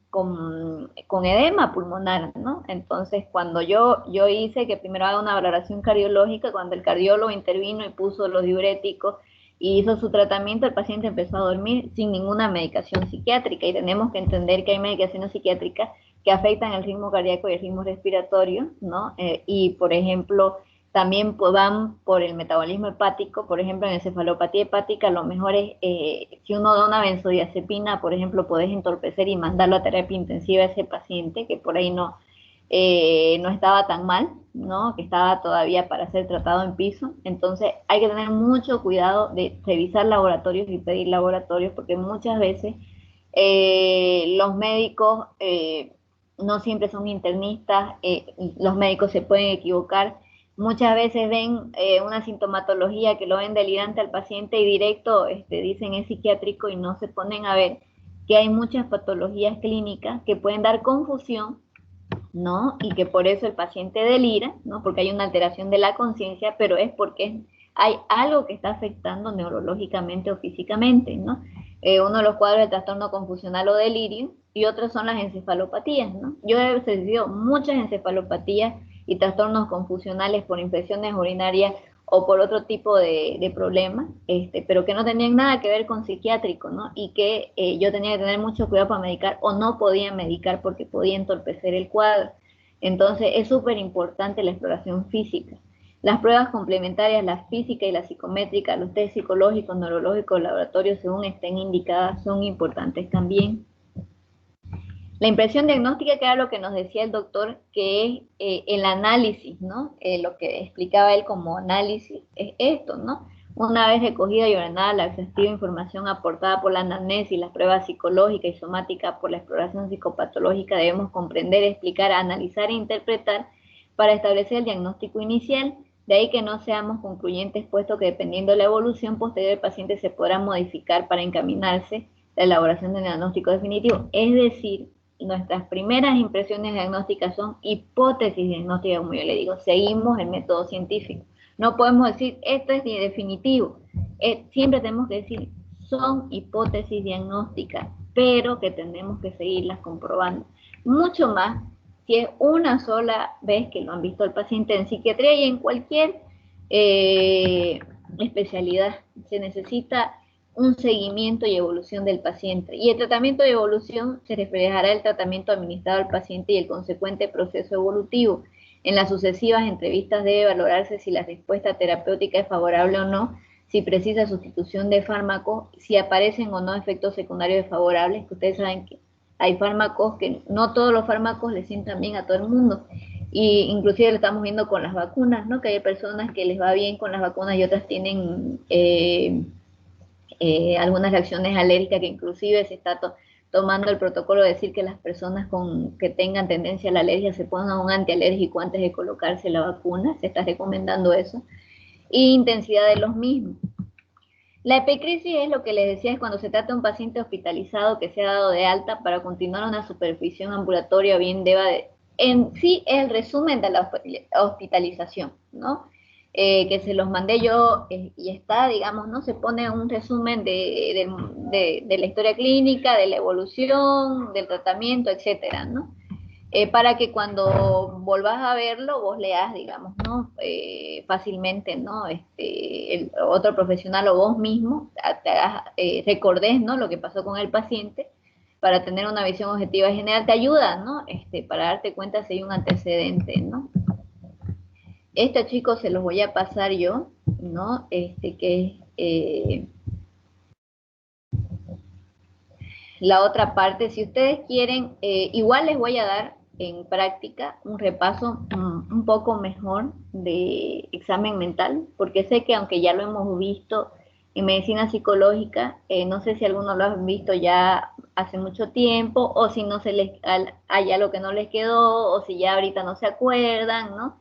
con edema pulmonar, ¿no? Entonces, cuando yo hice que primero haga una valoración cardiológica, cuando el cardiólogo intervino y puso los diuréticos y hizo su tratamiento, el paciente empezó a dormir sin ninguna medicación psiquiátrica, y tenemos que entender que hay medicaciones psiquiátricas que afectan el ritmo cardíaco y el ritmo respiratorio, ¿no? Y, por ejemplo, también van por el metabolismo hepático. Por ejemplo, en encefalopatía hepática, lo mejor es, si uno da una benzodiazepina, por ejemplo, podés entorpecer y mandarlo a terapia intensiva a ese paciente, que por ahí no estaba tan mal, ¿no? Que estaba todavía para ser tratado en piso. Entonces hay que tener mucho cuidado de revisar laboratorios y pedir laboratorios, porque muchas veces los médicos no siempre son internistas, los médicos se pueden equivocar. Muchas veces ven una sintomatología que lo ven delirante al paciente y directo dicen es psiquiátrico, y no se ponen a ver que hay muchas patologías clínicas que pueden dar confusión, ¿no? Y que por eso el paciente delira, ¿no? Porque hay una alteración de la conciencia, pero es porque hay algo que está afectando neurológicamente o físicamente, ¿no? Uno de los cuadros de trastorno confusional o delirio, y otros son las encefalopatías, ¿no? Yo he recibido muchas encefalopatías y trastornos confusionales por infecciones urinarias o por otro tipo de problemas, pero que no tenían nada que ver con psiquiátrico, ¿no? Y que yo tenía que tener mucho cuidado para medicar, o no podía medicar porque podía entorpecer el cuadro. Entonces es súper importante la exploración física. Las pruebas complementarias, la física y la psicométrica, los test psicológicos, neurológicos, laboratorios, según estén indicadas, son importantes también. La impresión diagnóstica, que era lo que nos decía el doctor, que es el análisis, ¿no? Lo que explicaba él como análisis es esto, ¿no? Una vez recogida y ordenada la exhaustiva información aportada por la anamnesis, las pruebas psicológicas y somáticas por la exploración psicopatológica, debemos comprender, explicar, analizar e interpretar para establecer el diagnóstico inicial. De ahí que no seamos concluyentes, puesto que dependiendo de la evolución posterior del paciente se podrá modificar para encaminarse la elaboración del diagnóstico definitivo. Es decir, nuestras primeras impresiones diagnósticas son hipótesis diagnósticas, como yo le digo, seguimos el método científico. No podemos decir, esto es definitivo. Siempre tenemos que decir, son hipótesis diagnósticas, pero que tenemos que seguirlas comprobando. Mucho más si es una sola vez que lo han visto el paciente. En psiquiatría y en cualquier especialidad se necesita un seguimiento y evolución del paciente. Y el tratamiento de evolución se reflejará el tratamiento administrado al paciente y el consecuente proceso evolutivo. En las sucesivas entrevistas debe valorarse si la respuesta terapéutica es favorable o no, si precisa sustitución de fármacos, si aparecen o no efectos secundarios desfavorables, que ustedes saben que hay fármacos que no todos los fármacos le sientan bien a todo el mundo. Y inclusive lo estamos viendo con las vacunas, ¿no? Que hay personas que les va bien con las vacunas y otras tienen algunas reacciones alérgicas, que inclusive se está tomando el protocolo de decir que las personas que tengan tendencia a la alergia se pongan un antialérgico antes de colocarse la vacuna, se está recomendando eso, y intensidad de los mismos. La epicrisis es lo que les decía, es cuando se trata de un paciente hospitalizado que se ha dado de alta para continuar una supervisión ambulatoria, bien en sí es el resumen de la hospitalización, ¿no? Que se los mandé yo y está, digamos, ¿no? Se pone un resumen de la historia clínica, de la evolución, del tratamiento, etcétera, ¿no? Para que cuando volvás a verlo, vos leas, digamos, ¿no? Fácilmente, ¿no? El otro profesional o vos mismo recordés, ¿no? Lo que pasó con el paciente, para tener una visión objetiva y general. Te ayuda, ¿no? Para darte cuenta si hay un antecedente, ¿no? Esto, chicos, se los voy a pasar yo, ¿no? la otra parte, si ustedes quieren, igual les voy a dar en práctica un repaso un poco mejor de examen mental, porque sé que aunque ya lo hemos visto en medicina psicológica, no sé si algunos lo han visto ya hace mucho tiempo, o si no se les hay algo que no les quedó, o si ya ahorita no se acuerdan, ¿no?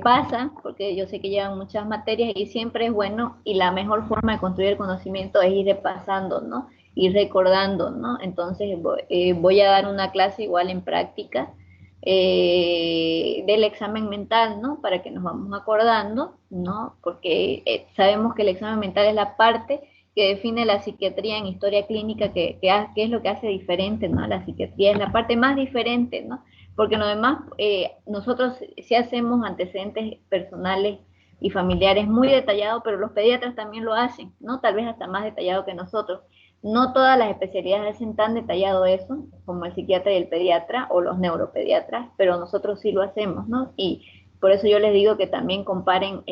Pasa, porque yo sé que llevan muchas materias y siempre es bueno, y la mejor forma de construir el conocimiento es ir repasando, ¿no? Ir recordando, ¿no? Entonces voy a dar una clase igual en práctica del examen mental, ¿no? Para que nos vamos acordando, ¿no? Porque sabemos que el examen mental es la parte que define la psiquiatría en historia clínica, que es lo que hace diferente, ¿no? La psiquiatría es la parte más diferente, ¿no? Porque lo demás, nosotros sí hacemos antecedentes personales y familiares muy detallados, pero los pediatras también lo hacen, ¿no? Tal vez hasta más detallado que nosotros. No todas las especialidades hacen tan detallado eso, como el psiquiatra y el pediatra, o los neuropediatras, pero nosotros sí lo hacemos, ¿no? Y por eso yo les digo que también comparen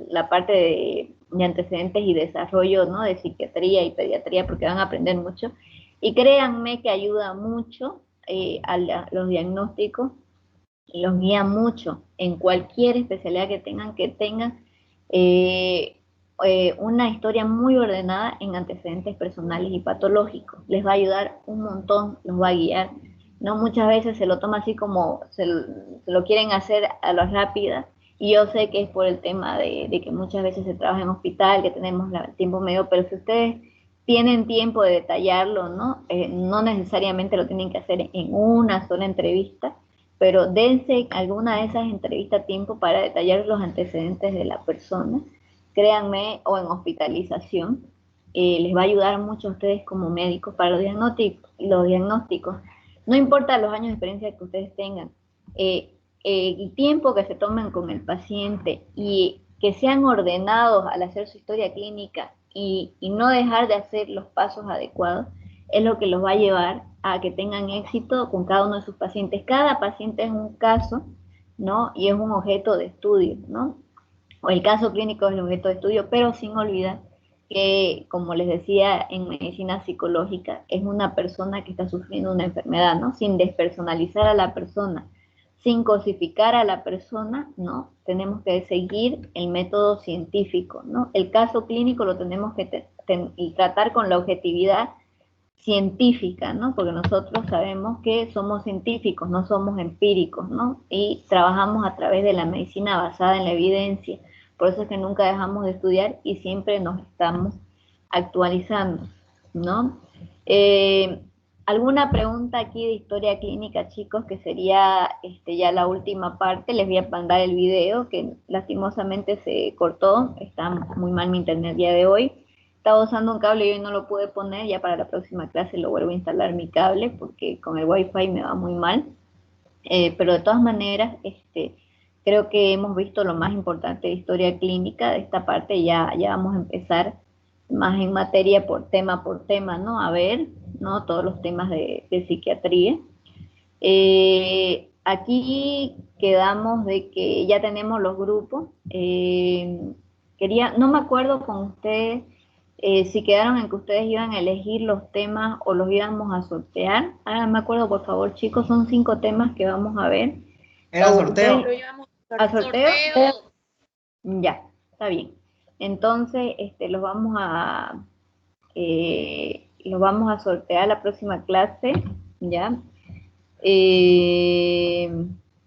la parte de antecedentes y desarrollo, ¿no? De psiquiatría y pediatría, porque van a aprender mucho. Y créanme que ayuda mucho los diagnósticos, y los guía mucho en cualquier especialidad que tengan una historia muy ordenada en antecedentes personales y patológicos. Les va a ayudar un montón, los va a guiar. No muchas veces se lo toma así como se lo quieren hacer a la rápida, y yo sé que es por el tema de que muchas veces se trabaja en hospital, que tenemos el tiempo medio, pero si ustedes tienen tiempo de detallarlo, ¿no? No necesariamente lo tienen que hacer en una sola entrevista, pero dense alguna de esas entrevistas tiempo para detallar los antecedentes de la persona, créanme, o en hospitalización, les va a ayudar mucho a ustedes como médicos para los diagnósticos. No importa los años de experiencia que ustedes tengan, el tiempo que se tomen con el paciente y que sean ordenados al hacer su historia clínica y no dejar de hacer los pasos adecuados, es lo que los va a llevar a que tengan éxito con cada uno de sus pacientes. Cada paciente es un caso, ¿no? Y es un objeto de estudio, ¿no? O el caso clínico es el objeto de estudio, pero sin olvidar que, como les decía, en medicina psicológica es una persona que está sufriendo una enfermedad, ¿no? Sin despersonalizar a la persona, sin cosificar a la persona, ¿no? Tenemos que seguir el método científico, ¿no? El caso clínico lo tenemos que tratar con la objetividad científica, ¿no? Porque nosotros sabemos que somos científicos, no somos empíricos, ¿no? Y trabajamos a través de la medicina basada en la evidencia. Por eso es que nunca dejamos de estudiar y siempre nos estamos actualizando, ¿no? ¿Alguna pregunta aquí de historia clínica, chicos? Que sería ya la última parte. Les voy a mandar el video que lastimosamente se cortó. Está muy mal mi internet el día de hoy. Estaba usando un cable y hoy no lo pude poner. Ya para la próxima clase lo vuelvo a instalar mi cable porque con el wifi me va muy mal. Pero de todas maneras, creo que hemos visto lo más importante de historia clínica. De esta parte ya vamos a empezar más en materia por tema, ¿no? A ver, ¿no? Todos los temas de psiquiatría. Aquí quedamos de que ya tenemos los grupos. No me acuerdo con ustedes si quedaron en que ustedes iban a elegir los temas o los íbamos a sortear. Ah, me acuerdo, por favor, chicos, son 5 temas que vamos a ver. Era O sorteo. ustedes- ¿A sorteo? Ya, está bien. Entonces, los vamos a sortear la próxima clase, ¿ya?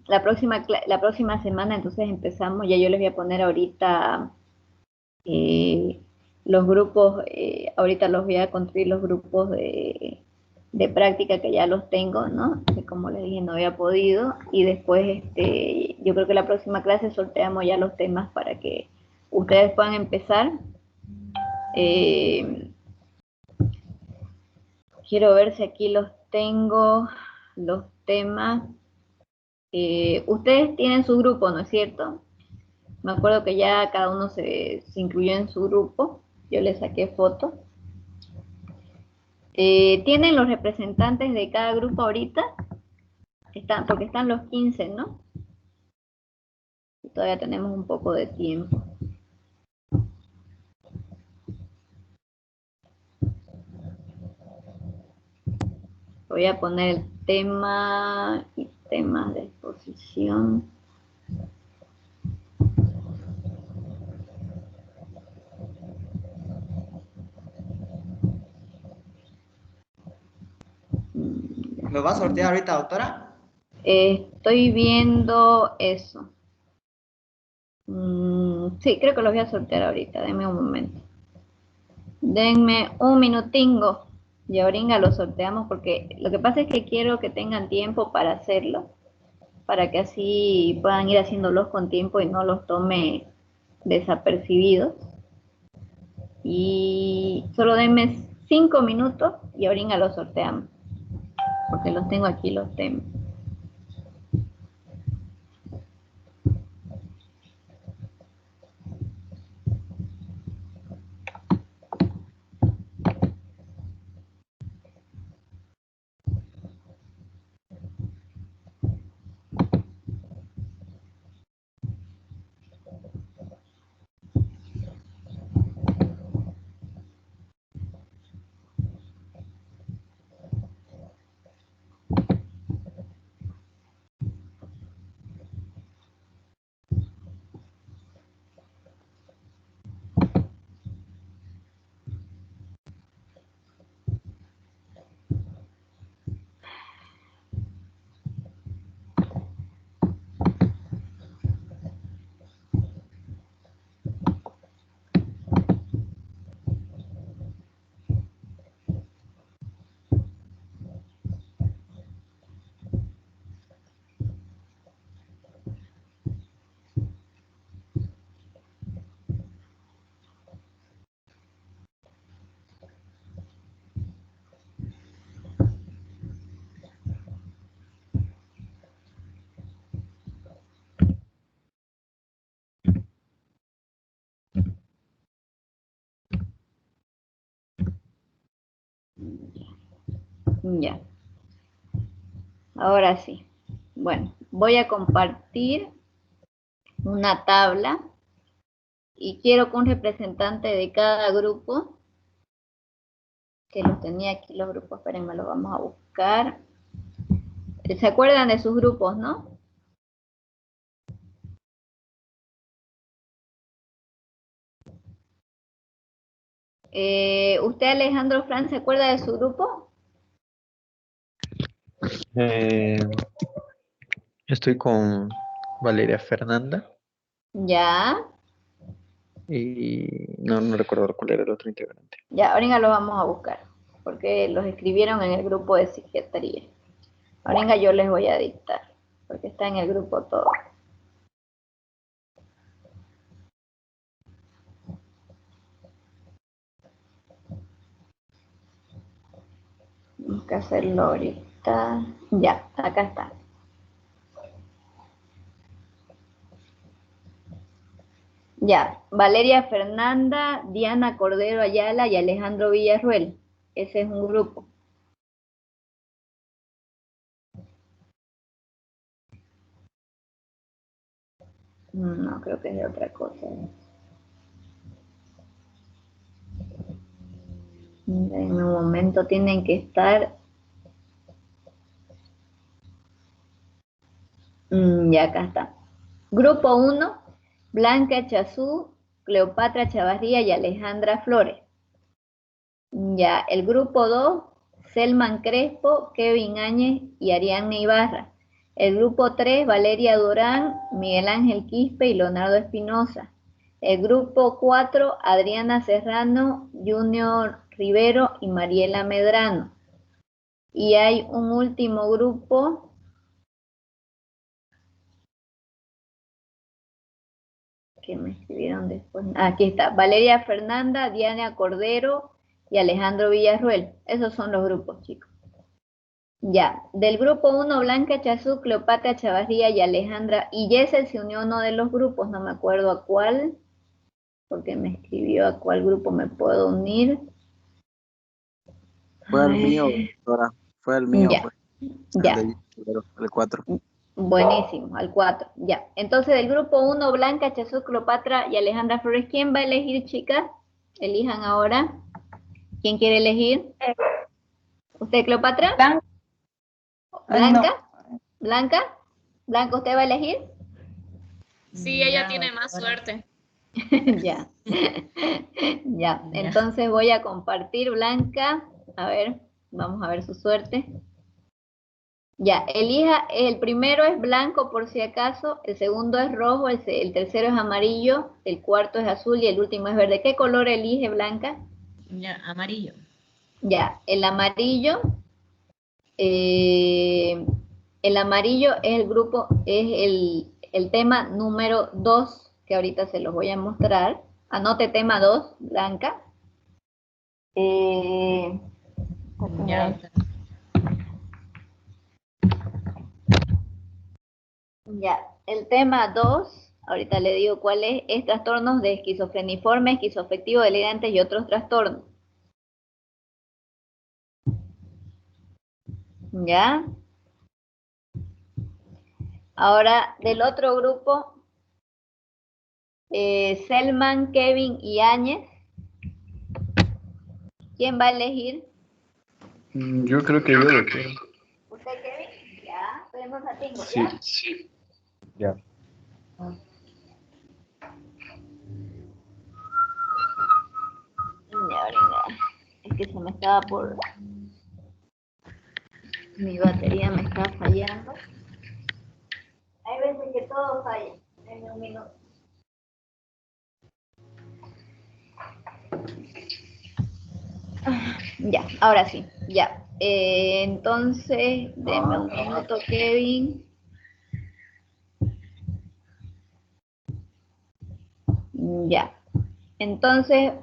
La próxima semana, entonces empezamos, ya yo les voy a poner ahorita los grupos, ahorita los voy a construir los grupos de práctica que ya los tengo, ¿no? Que como les dije no había podido, y después yo creo que la próxima clase sorteamos ya los temas para que ustedes puedan empezar. Quiero ver si aquí los tengo, los temas. Ustedes tienen su grupo, ¿no es cierto? Me acuerdo que ya cada uno se incluyó en su grupo. Yo les saqué fotos. ¿Tienen los representantes de cada grupo ahorita? Porque están los 15, ¿no? Y todavía tenemos un poco de tiempo. Voy a poner el tema y temas de exposición. ¿Lo va a sortear ahorita, doctora? Estoy viendo eso. Sí, creo que los voy a sortear ahorita. Denme un momento. Denme un minutingo. Y ahorita lo sorteamos porque lo que pasa es que quiero que tengan tiempo para hacerlo. Para que así puedan ir haciéndolos con tiempo y no los tome desapercibidos. Y solo denme 5 minutos y ahorita los sorteamos. Porque los tengo aquí los temas. Ya. Ahora sí. Bueno, voy a compartir una tabla y quiero que un representante de cada grupo, que los tenía aquí los grupos, espérenme, los vamos a buscar. ¿Se acuerdan de sus grupos, no? ¿Usted, Alejandro Fran, se acuerda de su grupo? Estoy con Valeria Fernanda Ya. y no recuerdo cuál era el otro integrante. Ya, ahorita los vamos a buscar, porque los escribieron en el grupo de psiquiatría. Ahorita yo les voy a dictar, porque está en el grupo todo. Tenemos que hacerlo ahorita. Ya, acá está. Ya, Valeria Fernanda, Diana Cordero Ayala y Alejandro Villarruel. Ese es un grupo. No, creo que es de otra cosa. En un momento tienen que estar. Ya acá está. Grupo 1, Blanca Chazú, Cleopatra Chavarría y Alejandra Flores. Ya, el grupo 2, Selman Crespo, Kevin Áñez y Ariadne Ibarra. El grupo 3, Valeria Durán, Miguel Ángel Quispe y Leonardo Espinosa. El grupo 4, Adriana Serrano, Junior Rivero y Mariela Medrano. Y hay un último grupo que me escribieron después. Aquí está, Valeria Fernanda, Diana Cordero y Alejandro Villarruel. Esos son los grupos, chicos. Ya, del grupo 1, Blanca Chazú, Cleopatra Chavarría y Alejandra. Y Yesel se unió a uno de los grupos, no me acuerdo a cuál, porque me escribió a cuál grupo me puedo unir. Fue el mío, doctora. Fue el mío, Ya, pues. ya. El 4. Buenísimo, al 4, ya. Entonces, del grupo 1, Blanca Chazú, Cleopatra y Alejandra Flores. ¿Quién va a elegir, chicas? Elijan ahora. ¿Quién quiere elegir? ¿Usted, Cleopatra? Blanca. ¿Blanca? ¿Blanca? ¿Blanca usted va a elegir? Sí, ella tiene más suerte. Ya. Ya. Entonces voy a compartir, Blanca. A ver, vamos a ver su suerte. Ya, elija, el primero es blanco por si acaso, el segundo es rojo, el tercero es amarillo, el cuarto es azul y el último es verde. ¿Qué color elige, Blanca? Ya, amarillo. Ya, el amarillo es el grupo, es el tema número 2, que ahorita se los voy a mostrar. Anote tema 2, Blanca. Ya, doctora. Ya, el tema 2, ahorita le digo cuál es trastornos de esquizofreniforme, esquizoafectivo, delirante y otros trastornos. ¿Ya? Ahora, del otro grupo, Selman, Kevin y Áñez. ¿Quién va a elegir? Yo creo que yo, doctora. ¿Usted, Kevin? Ya, tenemos a Tingo, Sí. ¿ya? Sí. Ya. Ya, ahorita, es que se me estaba por... Mi batería me está fallando. Hay veces que todo falla. Denme un minuto. Ya, ahora sí, ya. Entonces, denme un minuto, Kevin. Ya. Entonces,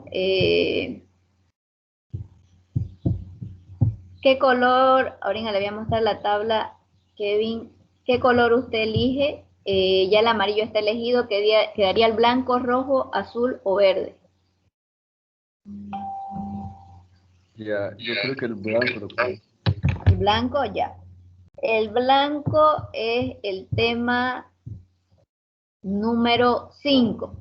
¿qué color? Ahorita le voy a mostrar la tabla, Kevin. ¿Qué color usted elige? Ya el amarillo está elegido, quedaría el blanco, rojo, azul o verde. Ya, yo creo que el blanco, doctora. El blanco, ya. El blanco es el tema número 5,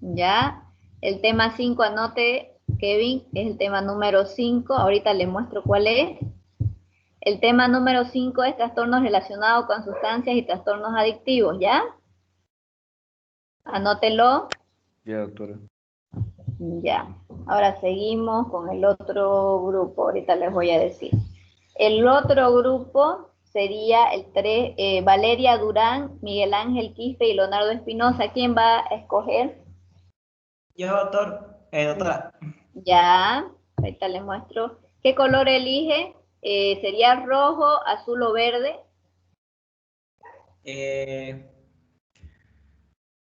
¿ya? El tema 5, anote, Kevin, es el tema número 5. Ahorita le muestro cuál es. El tema número 5 es trastornos relacionados con sustancias y trastornos adictivos, ¿ya? Anótelo. Ya, doctora. Ya. Ahora seguimos con el otro grupo. Ahorita les voy a decir. El otro grupo sería el 3, Valeria Durán, Miguel Ángel Quispe y Leonardo Espinosa. ¿Quién va a escoger? Yo, doctora. Ya, ahorita les muestro. ¿Qué color elige? ¿Sería rojo, azul o verde?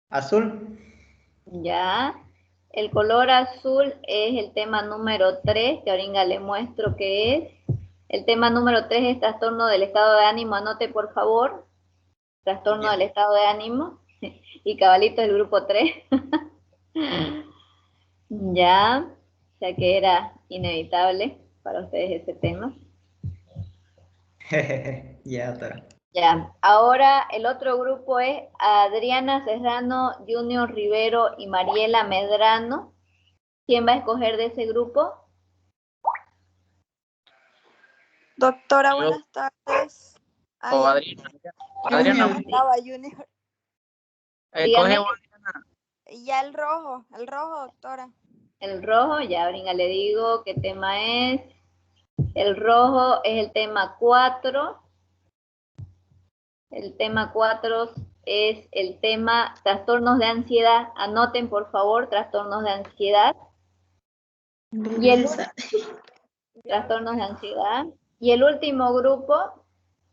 Azul. Ya. El color azul es el tema número 3, que ahorita le muestro qué es. El tema número 3 es trastorno del estado de ánimo. Anote, por favor. Trastorno del estado de ánimo. Y cabalito del grupo 3. Ya, ya que era inevitable para ustedes ese tema. Ya, doctora. Ya, ahora el otro grupo es Adriana Serrano, Junior Rivero y Mariela Medrano. ¿Quién va a escoger de ese grupo? Doctora, Yo buenas tardes. o Ay, Adriana. Adriana, Junior. estaba Junior. Dígame. coge Y ya el rojo, doctora. El rojo, ya ahorita le digo qué tema es. El rojo es el tema 4. El tema 4 es el tema trastornos de ansiedad. Anoten, por favor, trastornos de ansiedad. Y el trastornos de ansiedad. Y el último grupo,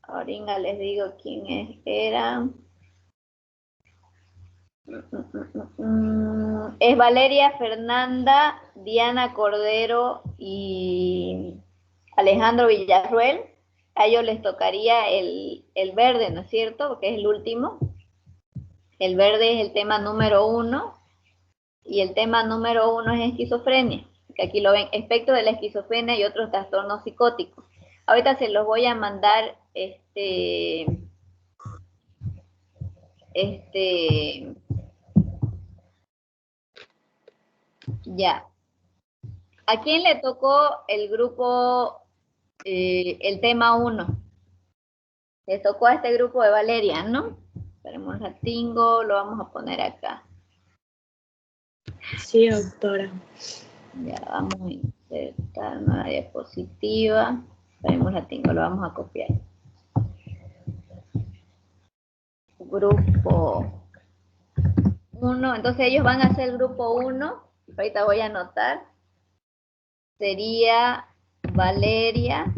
ahorita les digo quién era. Es Valeria Fernanda, Diana Cordero y Alejandro Villarruel. A ellos les tocaría el verde, ¿no es cierto? Porque es el último. El verde es el tema número 1. Y el tema número 1 es esquizofrenia. Que aquí lo ven, espectro de la esquizofrenia y otros trastornos psicóticos. Ahorita se los voy a mandar ya. ¿A quién le tocó el grupo, el tema 1? Le tocó a este grupo de Valeria, ¿no? Esperemos la tingo, lo vamos a poner acá. Sí, doctora. Ya vamos a insertar una diapositiva. Esperemos la tingo, lo vamos a copiar. Grupo 1, entonces ellos van a ser el grupo 1. Ahorita voy a anotar. Sería Valeria,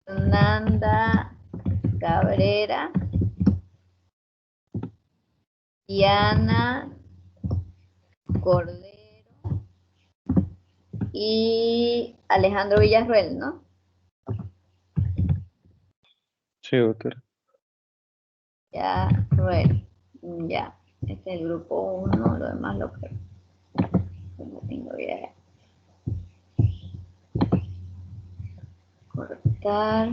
Fernanda Cabrera, Diana Cordero y Alejandro Villarruel, ¿no? Sí, doctora. Ya, Ruel. Ya. Este es el grupo 1, lo demás lo que no tengo idea. Cortar.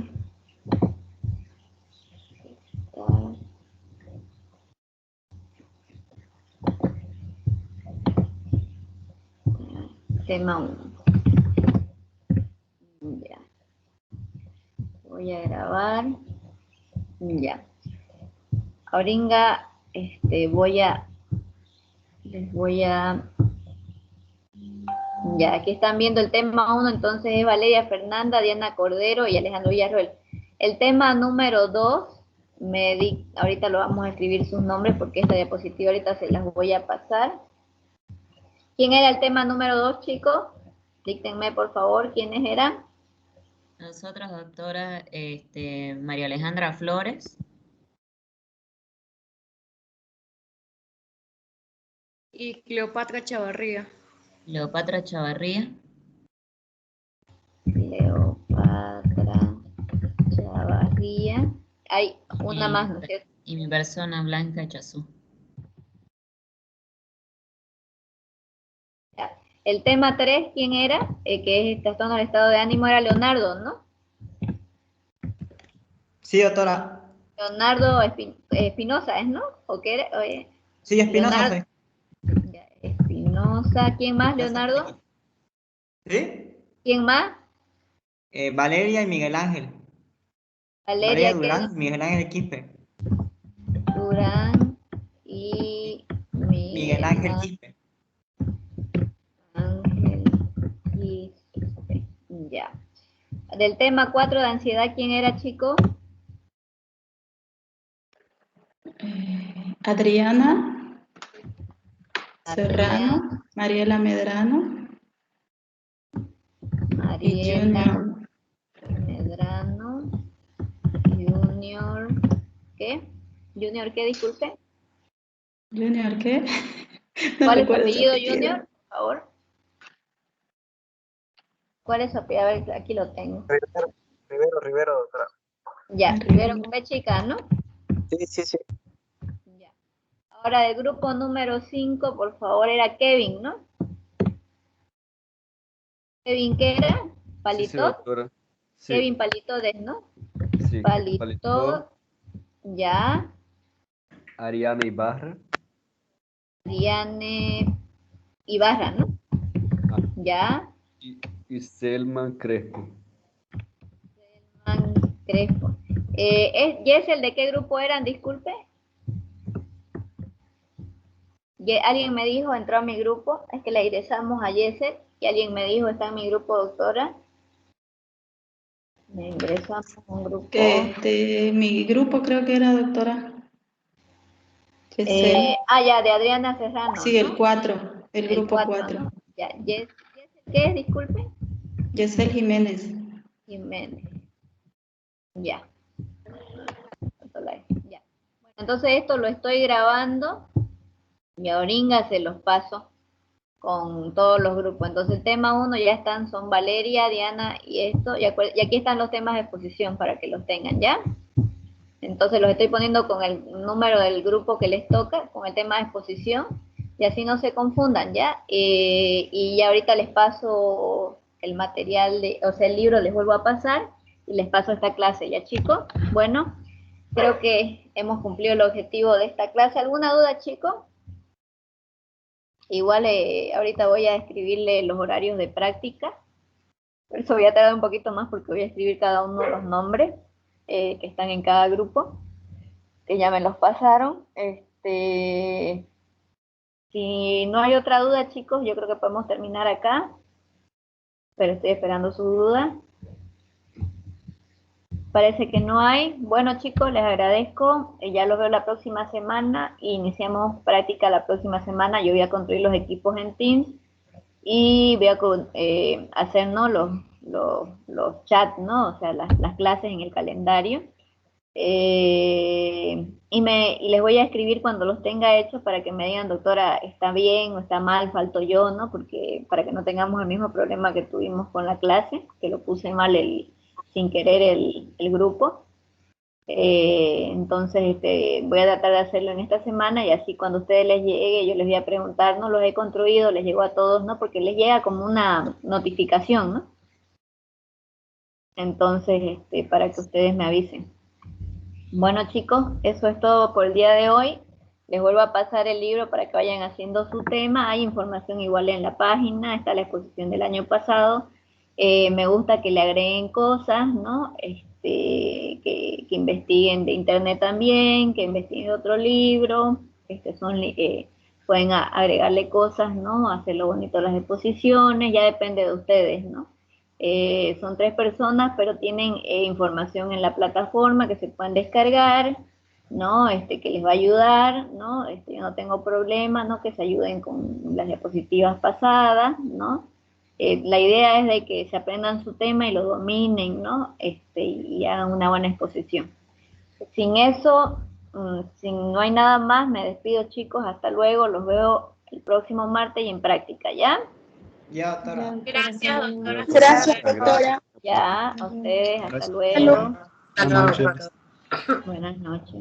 Cortar. Tema 1. Ya. Voy a grabar. Ya. Ahora les voy a ya, aquí están viendo el tema 1, entonces es Valeria Fernanda, Diana Cordero y Alejandro Villarroel. El tema número 2, ahorita lo vamos a escribir sus nombres porque esta diapositiva ahorita se las voy a pasar. ¿Quién era el tema número 2, chicos? Díctenme, por favor, ¿quiénes eran? Nosotros, doctora, María Alejandra Flores. Y Cleopatra Chavarría. Cleopatra Chavarría. Cleopatra Chavarría. Hay una más, ¿no es cierto? Y mi persona, Blanca Chazú. Ya. El tema 3, ¿quién era? Que es trastorno del estado de ánimo, era Leonardo, ¿no? Sí, doctora. Leonardo Espinosa, ¿es, no? ¿O qué era? Oye, Sí, Espinosa, Leonardo sí. ya, Espinosa. ¿Quién más, Leonardo? ¿Sí? ¿Quién más? Valeria y Miguel Ángel. Valeria Valeria Durán, Miguel Ángel Quispe. Durán y Miguel Ángel Quispe. Ángel Quispe. Ya. Del tema 4 de ansiedad, ¿quién era, chico? Adriana Serrano, Mariela Medrano y Mariela Junior. Medrano, Junior, ¿qué? Junior, ¿qué? Disculpe. ¿Junior qué? No ¿Cuál es su recuerdo su apellido, apellido. Junior? Por favor. ¿Cuál es su apellido? A ver, aquí lo tengo. Rivero, doctora. Ya, Rivero con B chica, ¿no? Sí. Ya. Ahora, del grupo número 5, por favor, era Kevin, ¿no? Kevin, ¿qué era? Sí, ¿Palito? doctora. Sí, Kevin Palitodes, ¿no? sí. Palito, ya. Ariana Ibarra. Diane Ibarra, ¿no? Ah, Ya. y Selma Crespo. Crespo. ¿Yesel de qué grupo eran? Disculpe. Alguien me dijo, entró a mi grupo, es que la ingresamos a Yesel, y alguien me dijo, está en mi grupo, doctora. Me ingresamos a un grupo. Mi grupo creo que era doctora. Ya, de Adriana Serrano. Sí, ¿no? el 4, el grupo 4. ¿No? Ya, ¿qué es? Disculpe. Yesel Jiménez. Jiménez. Ya. Ya. Bueno, entonces esto lo estoy grabando y ahorita se los paso con todos los grupos. Entonces el tema 1 ya están, son Valeria, Diana y esto, y aquí están los temas de exposición para que los tengan, ¿ya? Entonces los estoy poniendo con el número del grupo que les toca, con el tema de exposición, y así no se confundan, ¿ya? Y ya ahorita les paso el material, el libro les vuelvo a pasar, y les paso esta clase, ¿ya, chicos? Bueno, creo que hemos cumplido el objetivo de esta clase. ¿Alguna duda, chicos? Igual ahorita voy a escribirle los horarios de práctica Por eso voy a tardar un poquito más porque voy a escribir cada uno de los nombres que están en cada grupo, que ya me los pasaron. Si no hay otra duda, chicos, yo creo que podemos terminar acá, pero estoy esperando su duda. Parece que no hay. Bueno, chicos, les agradezco. Ya los veo la próxima semana. Iniciamos práctica la próxima semana. Yo voy a construir los equipos en Teams y voy a hacer, ¿no?, los chats, ¿no? O sea, las clases en el calendario. Y les voy a escribir cuando los tenga hechos para que me digan, doctora, está bien o está mal, falto yo, ¿no? Porque para que no tengamos el mismo problema que tuvimos con la clase, que lo puse mal sin querer el grupo. Entonces voy a tratar de hacerlo en esta semana y así cuando a ustedes les llegue, yo les voy a preguntar, ¿no? Los he construido, les llegó a todos, ¿no? Porque les llega como una notificación, ¿no? Entonces, para que ustedes me avisen. Bueno, chicos, eso es todo por el día de hoy. Les vuelvo a pasar el libro para que vayan haciendo su tema. Hay información igual en la página, está la exposición del año pasado. Me gusta que le agreguen cosas, ¿no? Que investiguen de internet también, que investiguen otro libro. Pueden agregarle cosas, ¿no? Hacerlo bonito las exposiciones, ya depende de ustedes, ¿no? Son 3 personas, pero tienen información en la plataforma que se pueden descargar, ¿no? Que les va a ayudar, ¿no? Yo no tengo problema, ¿no? Que se ayuden con las diapositivas pasadas, ¿no? La idea es de que se aprendan su tema y lo dominen, ¿no? Y hagan una buena exposición. Sin eso, si no hay nada más, me despido, chicos, hasta luego, los veo el próximo martes y en práctica, ¿ya? Ya, doctora. Gracias, doctora. Gracias, doctora. Ya, a ustedes, hasta luego. Buenas noches. Buenas noches.